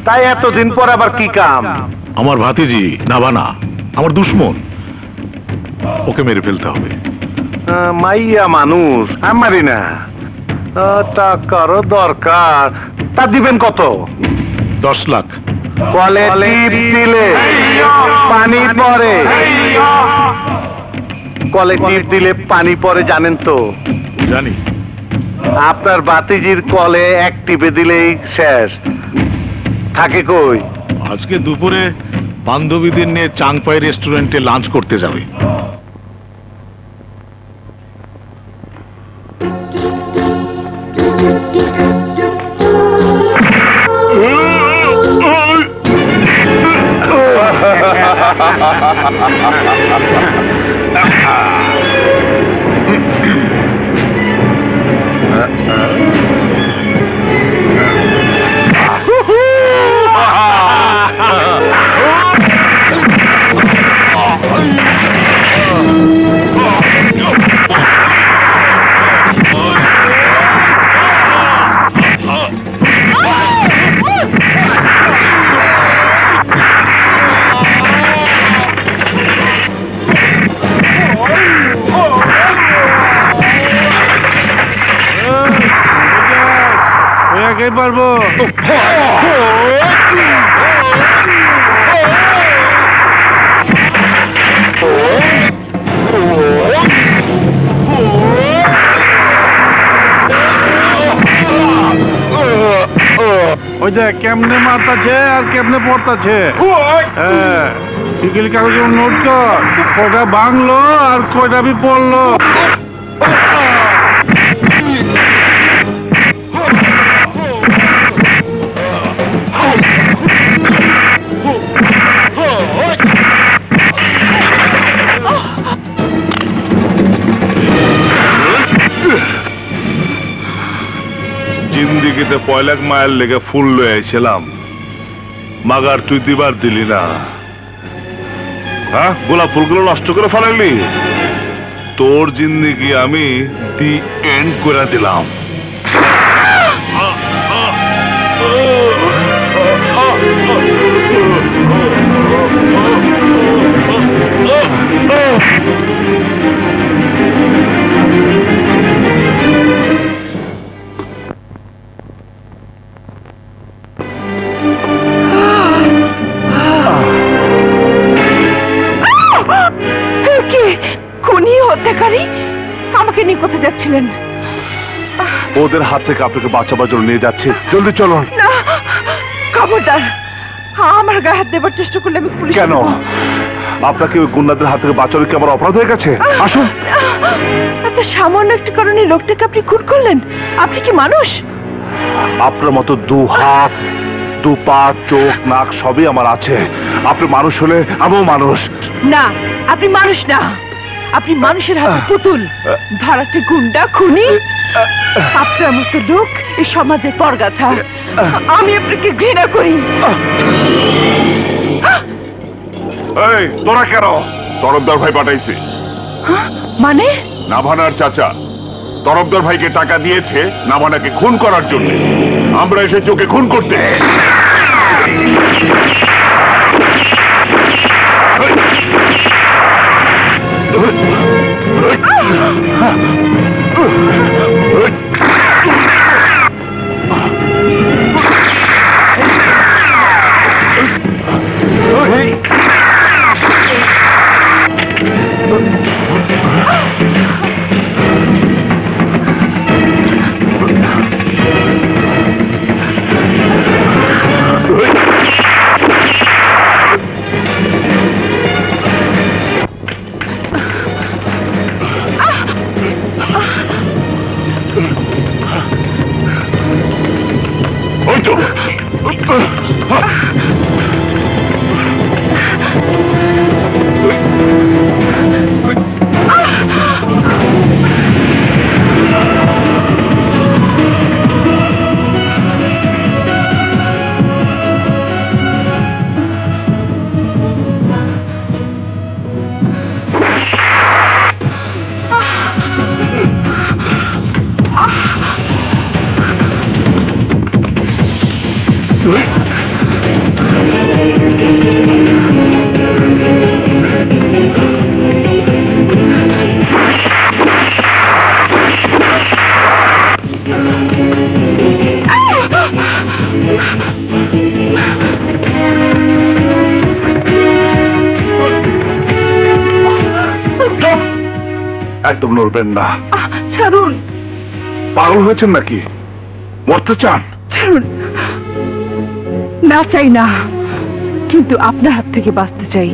তাই এতদিন পর আবার কি কাম? আমার ভাতিজি নাভানা আমার দুশ্মন, ওকে মেরে ফেলতে হবে। মাইয়া মানুষ, আমারই না। টাকারও দরকার। তা দিবেন কত? 10 লাখ। কলে টিপ দিলে পানি পড়ে, কলে টিপ দিলে পানি পড়ে জানেন তো? জানি। আপনার বাতিজির কলে এক টিপে দিলেই শেষ। থাকে কই? আজকে দুপুরে বান্ধবীদের নিয়ে চাংপাই রেস্টুরেন্টে লাঞ্চ করতে যাবে। পারবো ওই যে কেমনে মারতাছে আর কেমনে পড়তাছে হ্যাঁ টিকিল কাগজে নোট কর কয়টা ভাঙলো আর কয়টা বি পড়লো জিন্দিগিতে 1 লাখ মাইল লেগে ফুল লয়ে আইছিলাম মাগার তুই দিবার দিলি না হ্যাঁ গোলাপ ফুলগুলো নষ্ট করে ফেলাইলি তোর জিন্দিগি আমি দি এন্ড করে দিলাম আমাকে নিয়ে কোথায় যাচ্ছিলেন ওদের হাত থেকে আপনাকে বাঁচাবার জন্য নিয়ে যাচ্ছে জলদি চলুন না খবরদার আমার গায়ে হাত দেবার চেষ্টা করলে আমি পুলিশ কেন আপনাকে ওই গুন্ডাদের হাত থেকে বাঁচানো কি আমার অপরাধ হয়ে গেছে আসুন এত সামান্য একটা কারণে লোকটাকে আপনি খুন করলেন আপনি কি মানুষ আপনার মতো 2 হাত 2 পা চোখ নাক সবই আমার আছে আপনি মানুষ হলে আমিও মানুষ না আপনি মানুষ না আপনি মানুষের হাতে পুতুল ভাড়াটে গুন্ডা খুনি আপনার মতো লোক এই সমাজের পরগাছা আমি আপনাকে ঘৃণা করি এই তোরা কেন তরফদার ভাই পাঠাইছে মানে নাভানার চাচা তরফদার ভাইকে টাকা দিয়েছে নাভানাকে খুন করার জন্য আমরা এসেছি ওকে খুন করতে একদম নড়বেন না ছাড়ুন পাগল হয়েছেন নাকি মরতে চান ছাড়ুন না চাই না কিন্তু আপনার হাত থেকে বাঁচতে চাই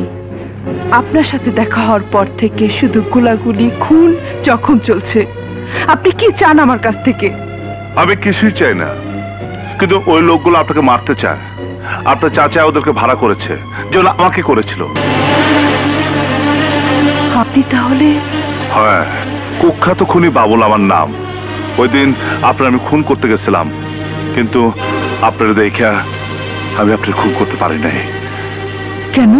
আপনার সাথে দেখা হওয়ার পর থেকে শুধু গোলাগুলি খুন জখম চলছে আপনি কি চান আমার কাছ থেকে আমি কিছুই চাই না কিন্তু ওই লোকগুলো আপনাকে মারতে চায় আপনার চাচা ওদেরকে ভাড়া করেছে যেগুলো আমাকে করেছিল আপনি তাহলে? হ্যাঁ, কুখ্যাত খুনি বাবুল আমার নাম। ওই দিন আপনার আমি খুন করতে গেছিলাম, কিন্তু আপনার দেখা আমি আপনার খুন করতে পারি নাই। কেন?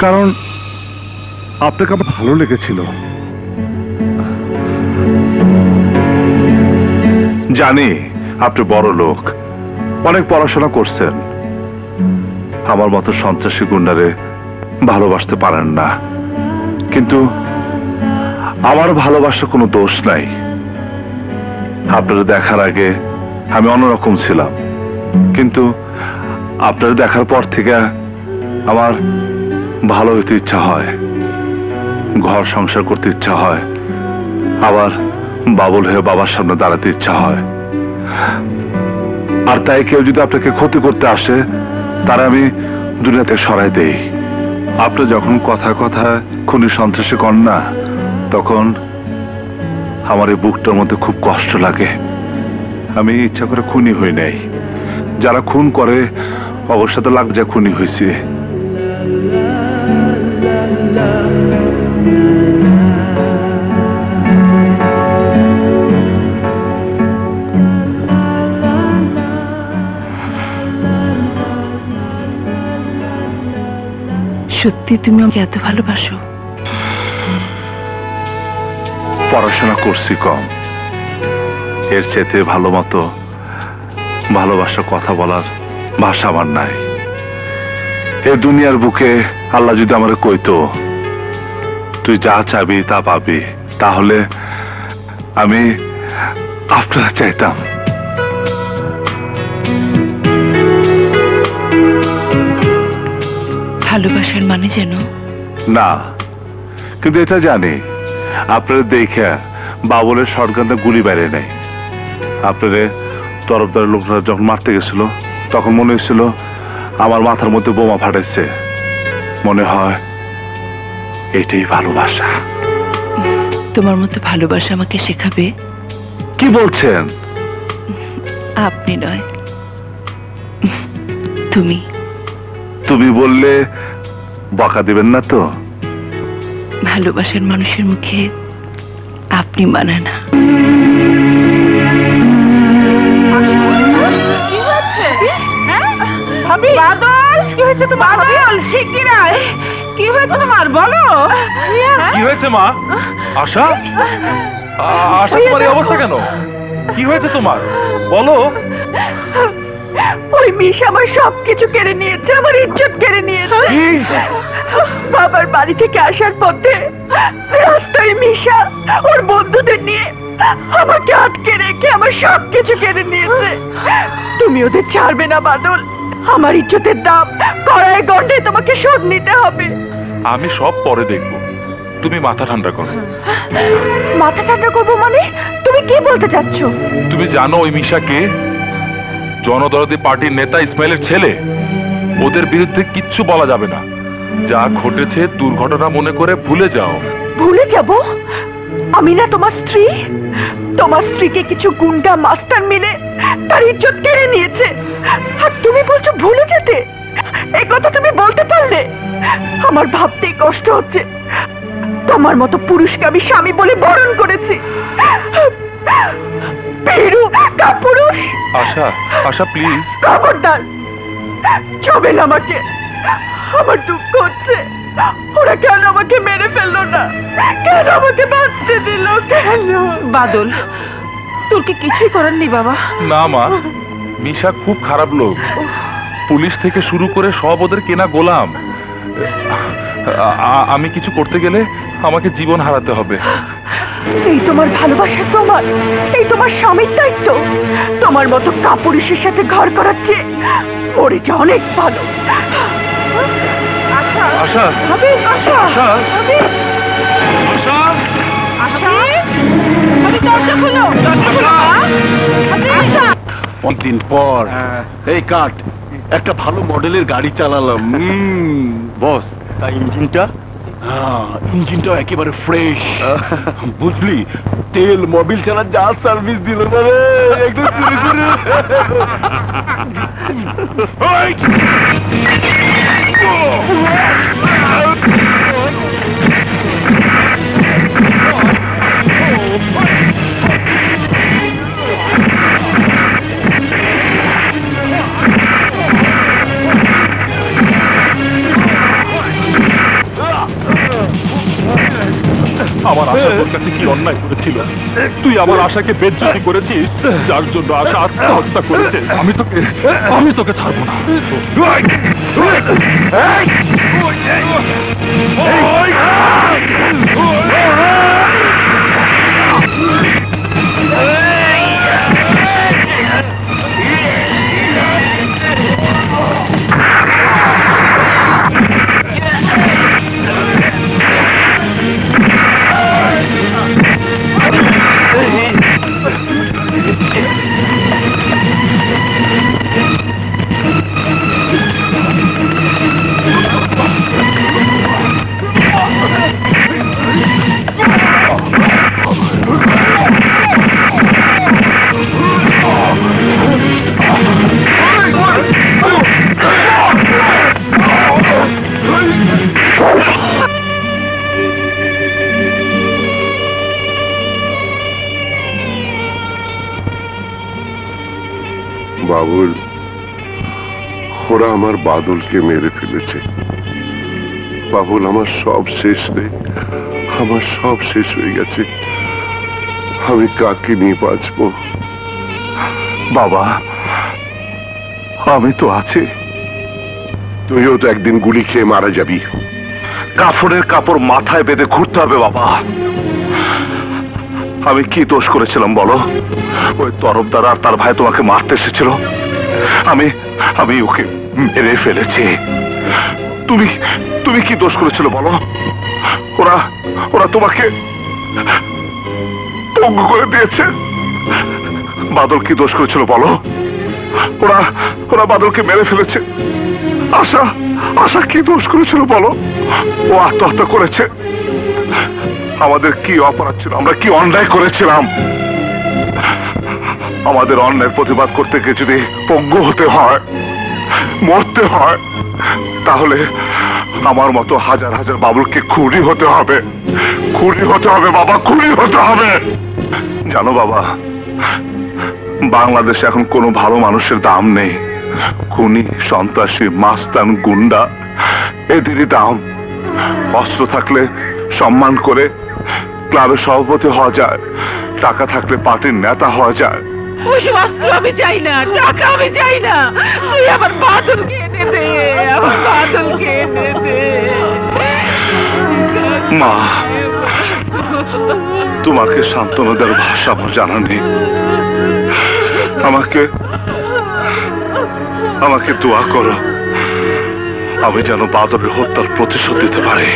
কারণ আপনাকে আমার ভালো লেগেছিল। জানি আপনি বড় লোক, অনেক পড়াশোনা করছেন, আমার মতো সন্ত্রাসী গুন্ডারে ভালোবাসতে পারেন না, কিন্তু আমার ভালোবাসার কোনো দোষ নাই। আপনারা দেখার আগে আমি অন্যরকম ছিলাম, কিন্তু আপনারা দেখার পর থেকে আমার ভালো হইতে ইচ্ছা হয়, ঘর সংসার করতে ইচ্ছা হয়, আবার বাবুল হয়ে বাবার সামনে দাঁড়াতে ইচ্ছা হয়। আর তাই কেউ যদি আপনাকে ক্ষতি করতে আসে, তারা আমি দুনিয়াতে সরাই দেই। আপনি যখন কথা কথা খুনি সন্ত্রাসী কন না, তখন আমার এই বুকটার মধ্যে খুব কষ্ট লাগে। আমি ইচ্ছা করে খুনি হই নাই, যারা খুন করে অবশ্য তো লাগ যা খুনি হয়েছে। সত্যি তুমি আমাকে এত ভালোবাসো? পড়াশোনা করছি কম, এর চেয়ে ভালো মতো ভালোবাসা কথা বলার ভাষা আমার নাই। এই দুনিয়ার বুকে আল্লাহ যদি আমার কইতো তুই যা চাবি তা পাবি, তাহলে আমি আপনারা চাইতাম। ভালোবাসার মানে যেন না, কিন্তু এটা জানি আপনারা দেখে বাবুলের শটগানটা গুলি বাইরে নেই। আপনারে তরফদারের লোকরা যখন মারতে গেছিল, তখন মনে হয়েছিল আমার মাথার মধ্যে বোমা ফাটাইছে। মনে হয় এটাই ভালোবাসা। তোমার মতো ভালোবাসা আমাকে শেখাবে? কি বলছেন? আপনি নয়, তুমি। তুমি বললে বকা দিবেন না তো? ভালোবাসার মানুষের মুখে আপনি মানায় না। বাদল, কি হয়েছে তোমার? বাদল, শিগগির আয়। কি হয়েছে তোমার বলো? কি হয়েছে মা? আশা, আশা তোমার এই অবস্থা কেন? কি হয়েছে তোমার বলো? ওই মিশ আমার সবকিছু কেড়ে নিয়েছে, আমার ইজ্জত কেড়ে নিয়েছে। বাবার বাড়ি থেকে আসার পথে রাস্তায় মিশা ওর বন্ধুদের নিয়ে আমাকে আটকে রেখে আমার সবকিছু কেড়ে নিয়েছে। তুমি ওদের ছাড়বে না বাদল, আমার ইজ্জতের দাম কড়ায় গন্ডে তোমাকে শোধ নিতে হবে। আমি সব পরে দেখব, তুমি মাথা ঠান্ডা করো। মাথা ঠান্ডা করবো মানে? তুমি কি বলতে চাচ্ছ? তুমি জানো ওই মিশাকে? জনদরদি পার্টির নেতা ইসমাইলের ছেলে। ওদের বিরুদ্ধে কিচ্ছু বলা যাবে না। যা ঘটেছে দুর্ঘটনা মনে করে ভুলে যাও। ভুলে যাব? আমি না তোমার স্ত্রী? তোমার স্ত্রীকে কিছু গুন্ডা মাস্টার মিলে তার ইজ্জত কেড়ে নিয়েছে, আর তুমি বলছো ভুলে যেতে? এই কথা তুমি বলতে পারলে? আমার ভাবতেই কষ্ট হচ্ছে, তোমার মতো পুরুষকে আমি স্বামী বলে বরণ করেছি। Peru Kapurush. Asha, Asha please. খবরদার ছবেন আমাকে, আমার দুঃখ হচ্ছে। ওরা কেন আমাকে মেরে ফেললো না? কেন আমাকে বাঁচতে দিল? কেন? বাদল, তোর কি কিছুই করার নেই বাবা? না মা, মিশা খুব খারাপ লোক। পুলিশ থেকে শুরু করে সব ওদের কেনা গোলাম। আমি কিছু করতে গেলে আমাকে জীবন হারাতে হবে। এই তোমার ভালোবাসার প্রমাণ? এই তোমার স্বামীর দায়িত্ব? তোমার মতো কাপুরুষের সাথে ঘর করার চেয়ে মরে যা অনেক ভালো। আশা, আশা, আশা, আশা, আশা, আশা, আমি দরজা খুলো, দরজা খুলো। আশা, অনেকদিন পর এই কাট একটা ভালো মডেলের গাড়ি চালালাম। বস, তাই ইঞ্জিনটা? ইঞ্জিনটাও একেবারে ফ্রেশ, বুঝলি? তেল মোবিল ছাড়া যা সার্ভিস দিল না রে, একদম চুরি করে। সাথে কি অন্যায় করেছিল? তুই আমার আশাকে বেজ্জতি করেছিস, যার জন্য আশা আত্মহত্যা করেছে। আমি তোকে ছাড়বো না। বাবুল, ওরা আমার বাদলকে মেরে ফেলেছে। বাবুল, আমার সব শেষ রে, আমার সব শেষ হয়ে গেছে। আমি কাকে নিয়ে বাঁচবো? বাবা, আমি তো আছি। তুইও তো একদিন গুলি খেয়ে মারা যাবি। কাফনের কাপড় মাথায় বেঁধে ঘুরতে হবে বাবা। আমি কি দোষ করেছিলাম বলো? ওই তরফদার আর তার ভাই তোমাকে মারতে এসেছিল, আমি ওকে মেরে ফেলেছি। তুমি কি দোষ করেছিল বলো? ওরা তোমাকে পঙ্গু করে দিয়েছে। বাদল কি দোষ করেছিল বলো? ওরা বাদলকে মেরে ফেলেছে। আশা কি দোষ করেছিল বলো? ও আত্মহত্যা করেছে। আমাদের কি অপরাধ ছিল? আমরা কি অন্যায় করেছিলাম? আমাদের অন্যায়ের প্রতিবাদ করতে গিয়ে যদি পঙ্গু হতে হয়, মরতে হয়, তাহলে আমার মতো হাজার হাজার বাবুলকে খুনি হতে হবে। খুনি হতে হবে বাবা, খুনি হতে হবে। জানো বাবা, বাংলাদেশে এখন কোনো ভালো মানুষের দাম নেই। খুনি, সন্ত্রাসী, মাস্তান, গুন্ডা, এদেরই দাম। অস্ত্র থাকলে সম্মান করে ক্লাবের সভাপতি হওয়া যায়, টাকা থাকলে পার্টির নেতা হওয়া যায়। ওই অস্ত্র আমি চাই না, টাকা আমি চাই না। তুই আমার বাদলকে এনে দে, আমার বাদলকে এনে দে। মা, তোমাকে সান্ত্বনা দেওয়ার ভাষা আমার জানা নেই। আমাকে দোয়া করো, আমি যেন বাদলের হত্যার প্রতিশোধ দিতে পারি।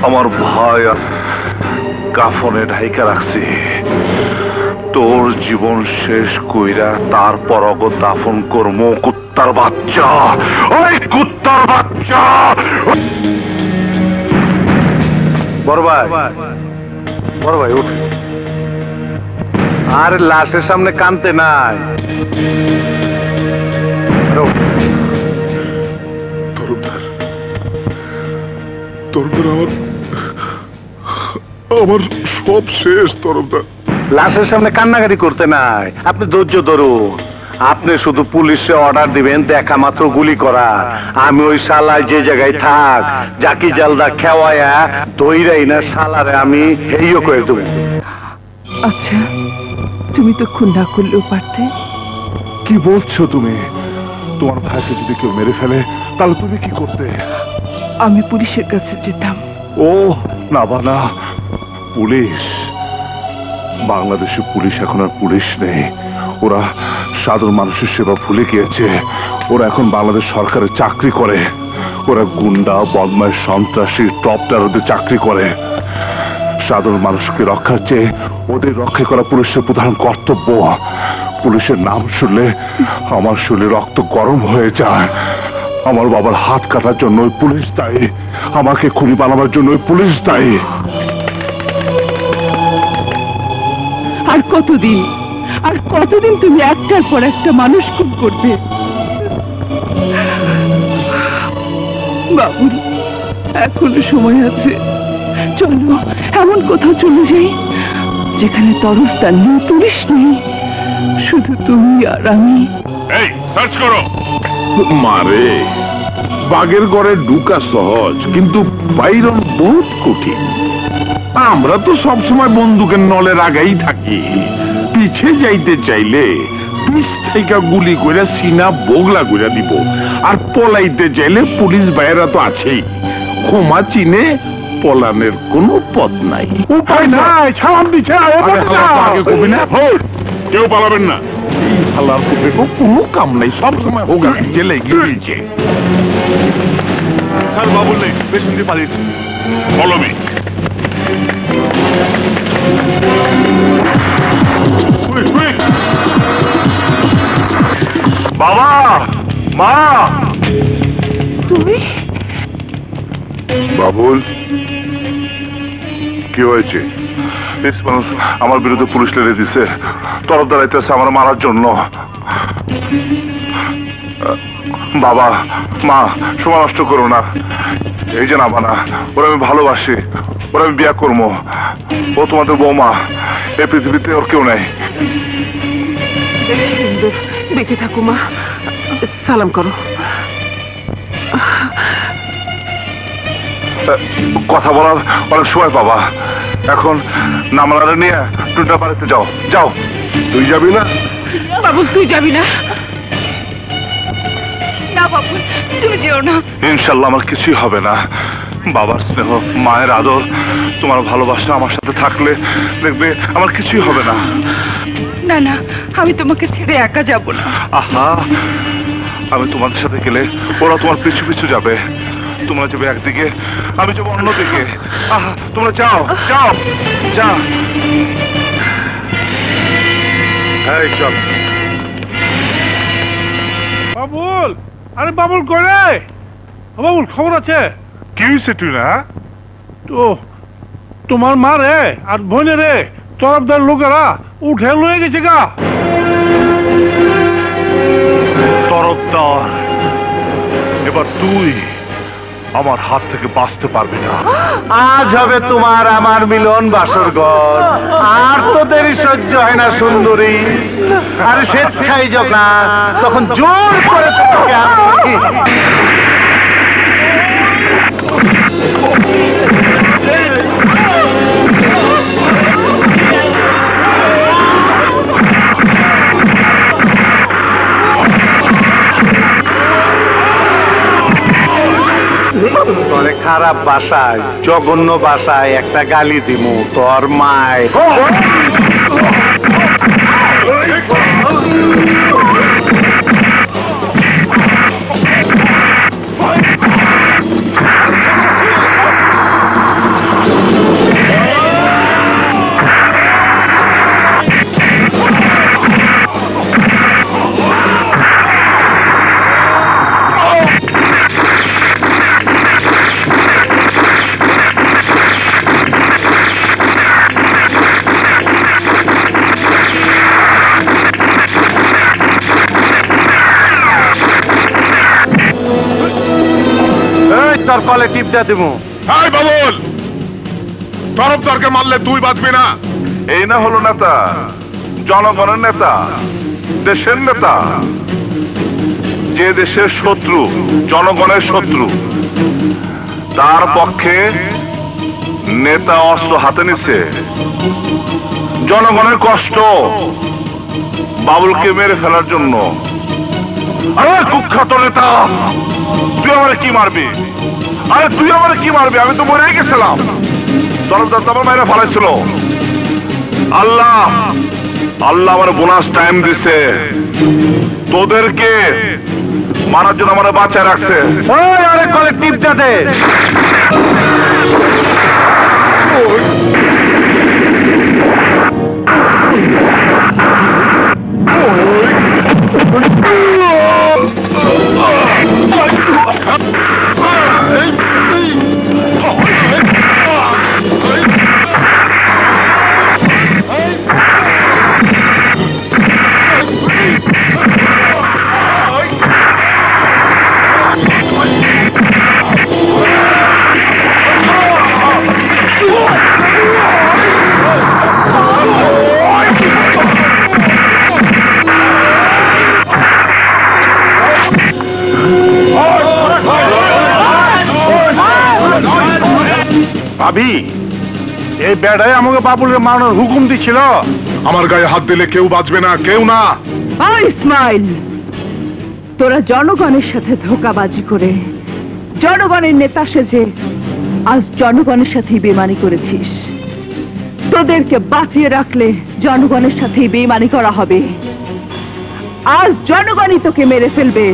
আমার ভাই কাফনে ঢাইকা রাখছি, তোর জীবন শেষ কইরা তারপর অগো দাফন করবো। কুত্তার বাচ্চা, ওই কুত্তার বাচ্চা। বড় ভাই উঠ। আর লাশের সামনে কানতে নাই। তরফদার, আমার সব শেষ তরফদার। লাশের সামনে কান্নাকাটি করতে নাই, আপনি ধৈর্য ধরুন। আপনি শুধু পুলিশে অর্ডার দিবেন দেখা মাত্র গুলি করা। আমি ওই শালায় যে জায়গায় থাক জাকি জালদা খেওয়ায়া দইরাই না শালারে আমি হেইও করে দেব। আচ্ছা, তুমি তো খুন না করলেও পারতে। কি বলছো তুমি? তোমার ভাইকে যদি কেউ মেরে ফেলে তাহলে তুমি কি করতে? আমি পুলিশের কাছে যেতাম। ও না বানা, পুলিশ? বাংলাদেশে পুলিশ এখন আর পুলিশ নেই। ওরা সাধারণ মানুষের সেবা ভুলে গিয়েছে। ওরা এখন বাংলাদেশ সরকারের চাকরি করে। ওরা গুন্ডা, বদমাইশ, সন্ত্রাসী, টপ টেররদের চাকরি করে। সাধারণ মানুষকে রক্ষার চেয়ে ওদের রক্ষা করা পুলিশের প্রধান কর্তব্য। পুলিশের নাম শুনলে আমার শরীরে রক্ত গরম হয়ে যায়। আমার বাবার হাত কাটার জন্য ওই পুলিশ দায়ী, আমাকে খুনি বানাবার জন্য ওই পুলিশ দায়ী। আর কতদিন তুমি একটার পর একটা মানুষ খুন করবে? বাবুল, এখনো সময় আছে। চলো এমন কোথাও চলে যাই যেখানে তরফদার নেই, পুলিশ নেই, শুধু তুমি আর আমি। এই সার্চ করো। মারে, বাগের ঘরে ঢুকা সহজ কিন্তু বাইরন বহুত কঠিন। আমরা তো সবসময় বন্দুকের নলের আগাই থাকি। পিছে যাইতে চাইলে পিছ থেকে গুলি করে সিনা বগলা করে দিব, আর পলাইতে চাইলে পুলিশ বাইরা তো আছেই। ক্ষমা চিনে পলানের কোনো পথ নাই, উপায় নাই। ছাড়ান দিচ্ছে কবি না, কেউ পালাবেন না। এই হালার কুপে কোনো কাম নাই, সবসময় হোক জেলে গিয়েছে। স্যার বাবুল নেই, পেছন দিয়ে পালিয়েছে। Follow me. বাবা, মা, তুমি? বাবুল, কি হয়েছে? আমার বিরুদ্ধে পুলিশ লেড়ে দিছে, তরফদার আইতেছে আমার মারার জন্য। বাবা, মা, সময় নষ্ট করো না। এই যে না বানা, ওরা আমি ভালোবাসি, ওরা আমি বিয়ে করবো। ও তোমাদের বৌমা, এই পৃথিবীতে ওর কেউ নেই। সুন্দর, বেঁচে থাকো মা। সালাম করো। কথা বলার অনেক সময় পাবা। এখন নামলারে নিয়ে টুটা বাড়িতে যাও। যাও। তুই যাবি না? বাবুল, তুই যাবি না? না বাবুল, তুমি যেও না। ইনশাল্লাহ আমার কিছুই হবে না। বাবার স্নেহ, মায়ের আদর, তোমার ভালোবাসা আমার সাথে থাকলে দেখবে আমার কিছুই হবে না। না না, আমি তোমাকে ছেড়ে একা যাব না। আহা, আমি তোমাদের সাথে গেলে ওরা তোমার পিছু পিছু যাবে। তোমরা যাবে একদিকে, আমি যাবো অন্যদিকে। আহা, তোমরা যাও যাও যা। এই চল। বাবুল, আরে বাবুল করে। বাবুল, খবর আছে? কি হয়েছে তুই না? তো তোমার মা রে আর বোনে রে তরফদার লোকেরা উঠে লয়ে গেছে গা। তরফদার, এবার তুই আমার হাত থেকে বাঁচতে পারবি না। আজ হবে তোমার আমার মিলন বাসর ঘর। আর তো দেরি সহ্য হয় না সুন্দরী। আর স্বেচ্ছায় যখন তখন জোর করে তোমাকে আমি তোরে খারাপ ভাষায়, জঘন্য ভাষায় একটা গালি দিমু তোর মায়। তোর কলে টিপটা দিব। হাই বাবুল, তরফদারকে মারলে তুই বাঁচবি না। এই না হলো নেতা, জনগণের নেতা, দেশের নেতা। যে দেশের শত্রু জনগণের শত্রু, তার পক্ষে নেতা অস্ত্র হাতে নিচ্ছে। জনগণের কষ্ট বাবুলকে মেরে ফেলার জন্য। আরে কুখ্যাত নেতা, তুই আমার কি মারবি? আরে তুই আমার কি মারবি? আমি তো মরে গেছিলাম। তরফদার তো আমার মেরে ফেলাইছিল। আল্লাহ আল্লাহ আমার বোনাস টাইম দিছে, তোদেরকে মারার জন্য আমার বাঁচায় রাখছে। আরে কলেকটিভ যাতে ভাবি, এই বেড়ায় আমাকে বাবুলের মারানোর হুকুম দিছিল। আমার গায়ে হাত দিলে কেউ বাঁচবে না, কেউ না। ইসমাইল, তোরা জনগণের সাথে ধোঁকাবাজি করে জনগণের নেতা সেজে আজ জনগণের সাথেই বেমানি করেছিস। তোদেরকে বাঁচিয়ে রাখলে জনগণের সাথেই বেমানি করা হবে। আজ জনগণই তোকে মেরে ফেলবে।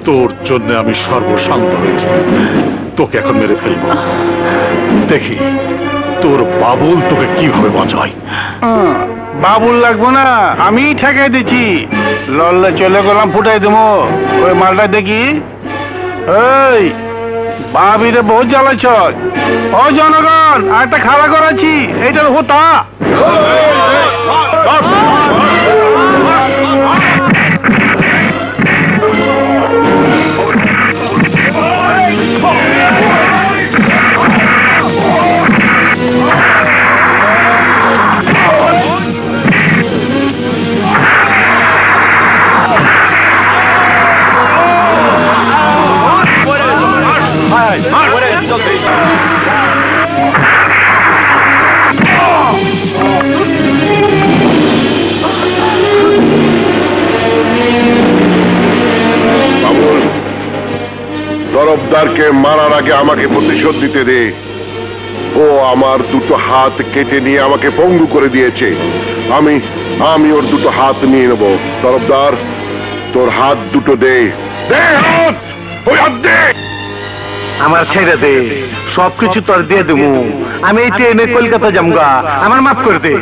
তোর জন্য আমি সর্বশান্ত হয়েছি। তোকে এখন মেরে ফেলবো, দেখি তোর বাবুল তোকে কিভাবে বাঁচায়। বাবুল লাগবো না, আমি ঠেকাই দিচ্ছি। লড়লে চলে গেলাম, ফুটাই দেবো ওই মালটা দেখি। এই বাবিরে বহুত জ্বালাছ। ও জনগণ, একটা খাড়া করাচ্ছি, এইটার হোতা। তরফদারকে মারার আগে আমাকে প্রতিশোধ দিতে দে। ও আমার দুটো হাত কেটে নিয়ে আমাকে পঙ্গু করে দিয়েছে। আমি ওর দুটো হাত নিয়ে নেব। তরফদার, তোর হাত দুটো দে, দে হাত, ওই হাত দে। আমার ছেড়ে দে, সবকিছু তোর দিয়ে দেবো। আমি এই ট্রেনে কলকাতা যামগা, আমার মাফ করে দে।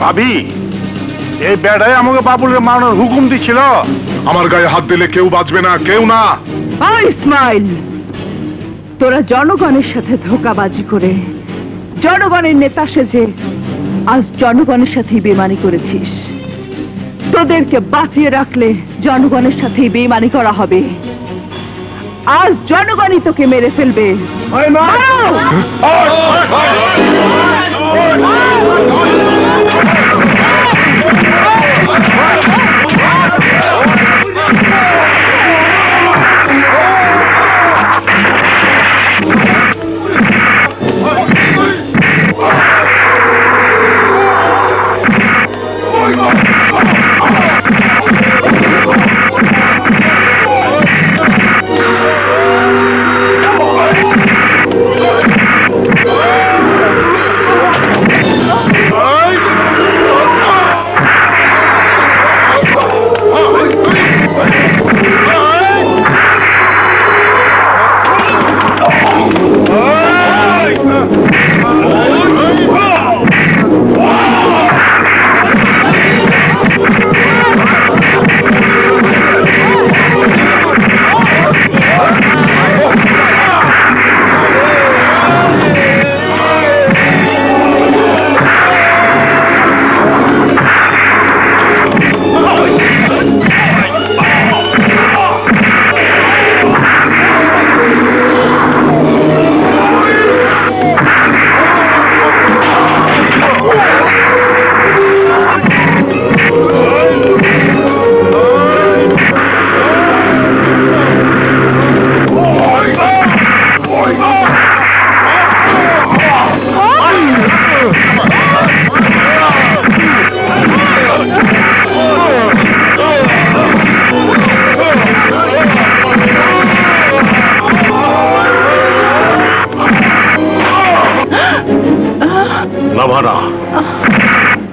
ভাবি, এই বেড়ায় আমাকে বাবুলের মারানোর হুকুম দিচ্ছিল। আমার গায়ে হাত দিলে কেউ বাঁচবে না, কেউ না। ইসমাইল, তোরা জনগণের সাথে ধোঁকাবাজি করে জনগণের নেতা সেজে আজ জনগণের সাথেই বেইমানি করেছিস। তোদেরকে বাঁচিয়ে রাখলে জনগণের সাথেই বেইমানি করা হবে। আজ জনগণই তোকে মেরে ফেলবে।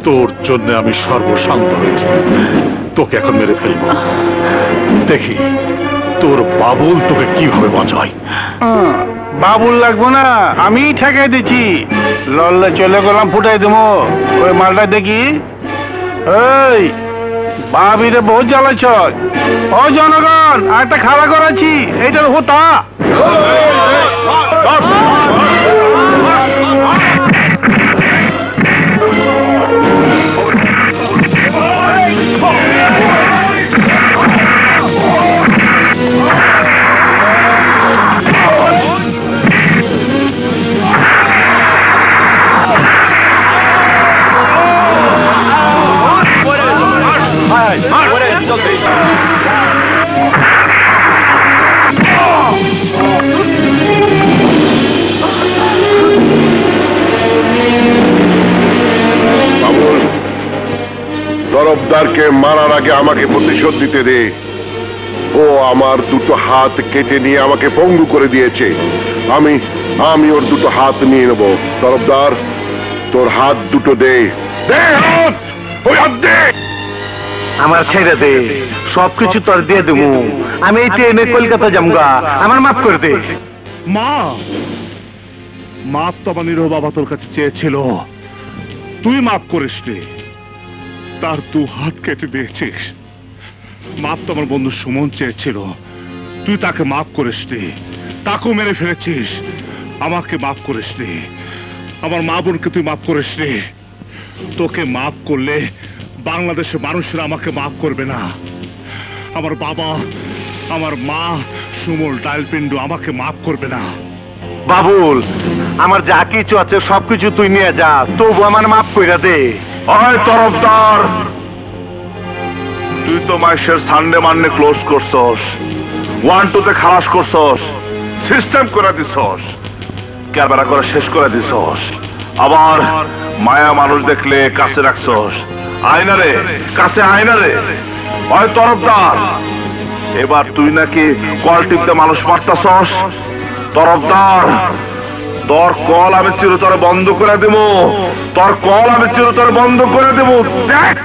তোর জন্য আমি সর্বশান্ত হয়েছি, তোকে এখন মেরে ফেলবো। দেখি তোর বাবুল তোকে কিভাবে বাঁচায়। বাবুল লাগবো না, আমি ঠেকাই দিচ্ছি। লড়লে চলে গেলাম, ফুটাই দেবো ওই মালটা। দেখি এই বাবিরে বহুত জ্বালাছ। ও জনগণ, আর একটা খাওয়া করাচ্ছি, এইটার হোতা। তরফদারকে মারার আগে আমাকে প্রতিশোধ দিতে দে। ও আমার দুটো হাত কেটে নিয়ে আমাকে পঙ্গু করে দিয়েছে। আমি ওর দুটো হাত নিয়ে নেব। তরফদার, তোর হাত দুটো দে, দে হাত, ওই হাত দে। আমার ছেড়ে দে, সবকিছু তোর দিয়ে দেবো। আমি এই ট্রেনে কলকাতা যামগা, আমার মাফ করে দে। মা, মাপ তো আমার নিরহ বাবা তোর কাছে চেয়েছিল, তুই মাফ করিস নি, তার দু হাত কেটে দিয়েছিস। মাপ তো আমার বন্ধু সুমন চেয়েছিল, তুই তাকে মাফ করিস নি, তাকেও মেরে ফেলেছিস। আমাকে মাফ করিস নি, আমার মা বোনকে তুই মাফ করিস নি। তোকে মাফ করলে বাংলাদেশের মানুষরা আমাকে মাফ করবে না। আমার বাবা, আমার মা, সুমল ডালপিন্ডু আমাকে মাফ করবে না। বাবুল, আমার যা কিছু আছে সবকিছু তুই নিয়ে যা, তবু আমার মাফ কইরা দে। ওই তরফদার, তুই তো মাসের সানডে মানডে ক্লোজ করছস, 1-2 খালাস করছস, সিস্টেম করে দিছস, ক্যামেরা করে শেষ করে দিছস, আবার মায়া মানুষ দেখলে কাছে রাখছস, আয়নারে কাছে আয়নারে। ওই তরফদার, এবার তুই নাকি কল টিপতে মানুষ মারতাছস। তরফদার, তোর কল আমি চিরতরে বন্ধ করে দেব, তোর কল আমি চিরতরে বন্ধ করে দেব। দেখ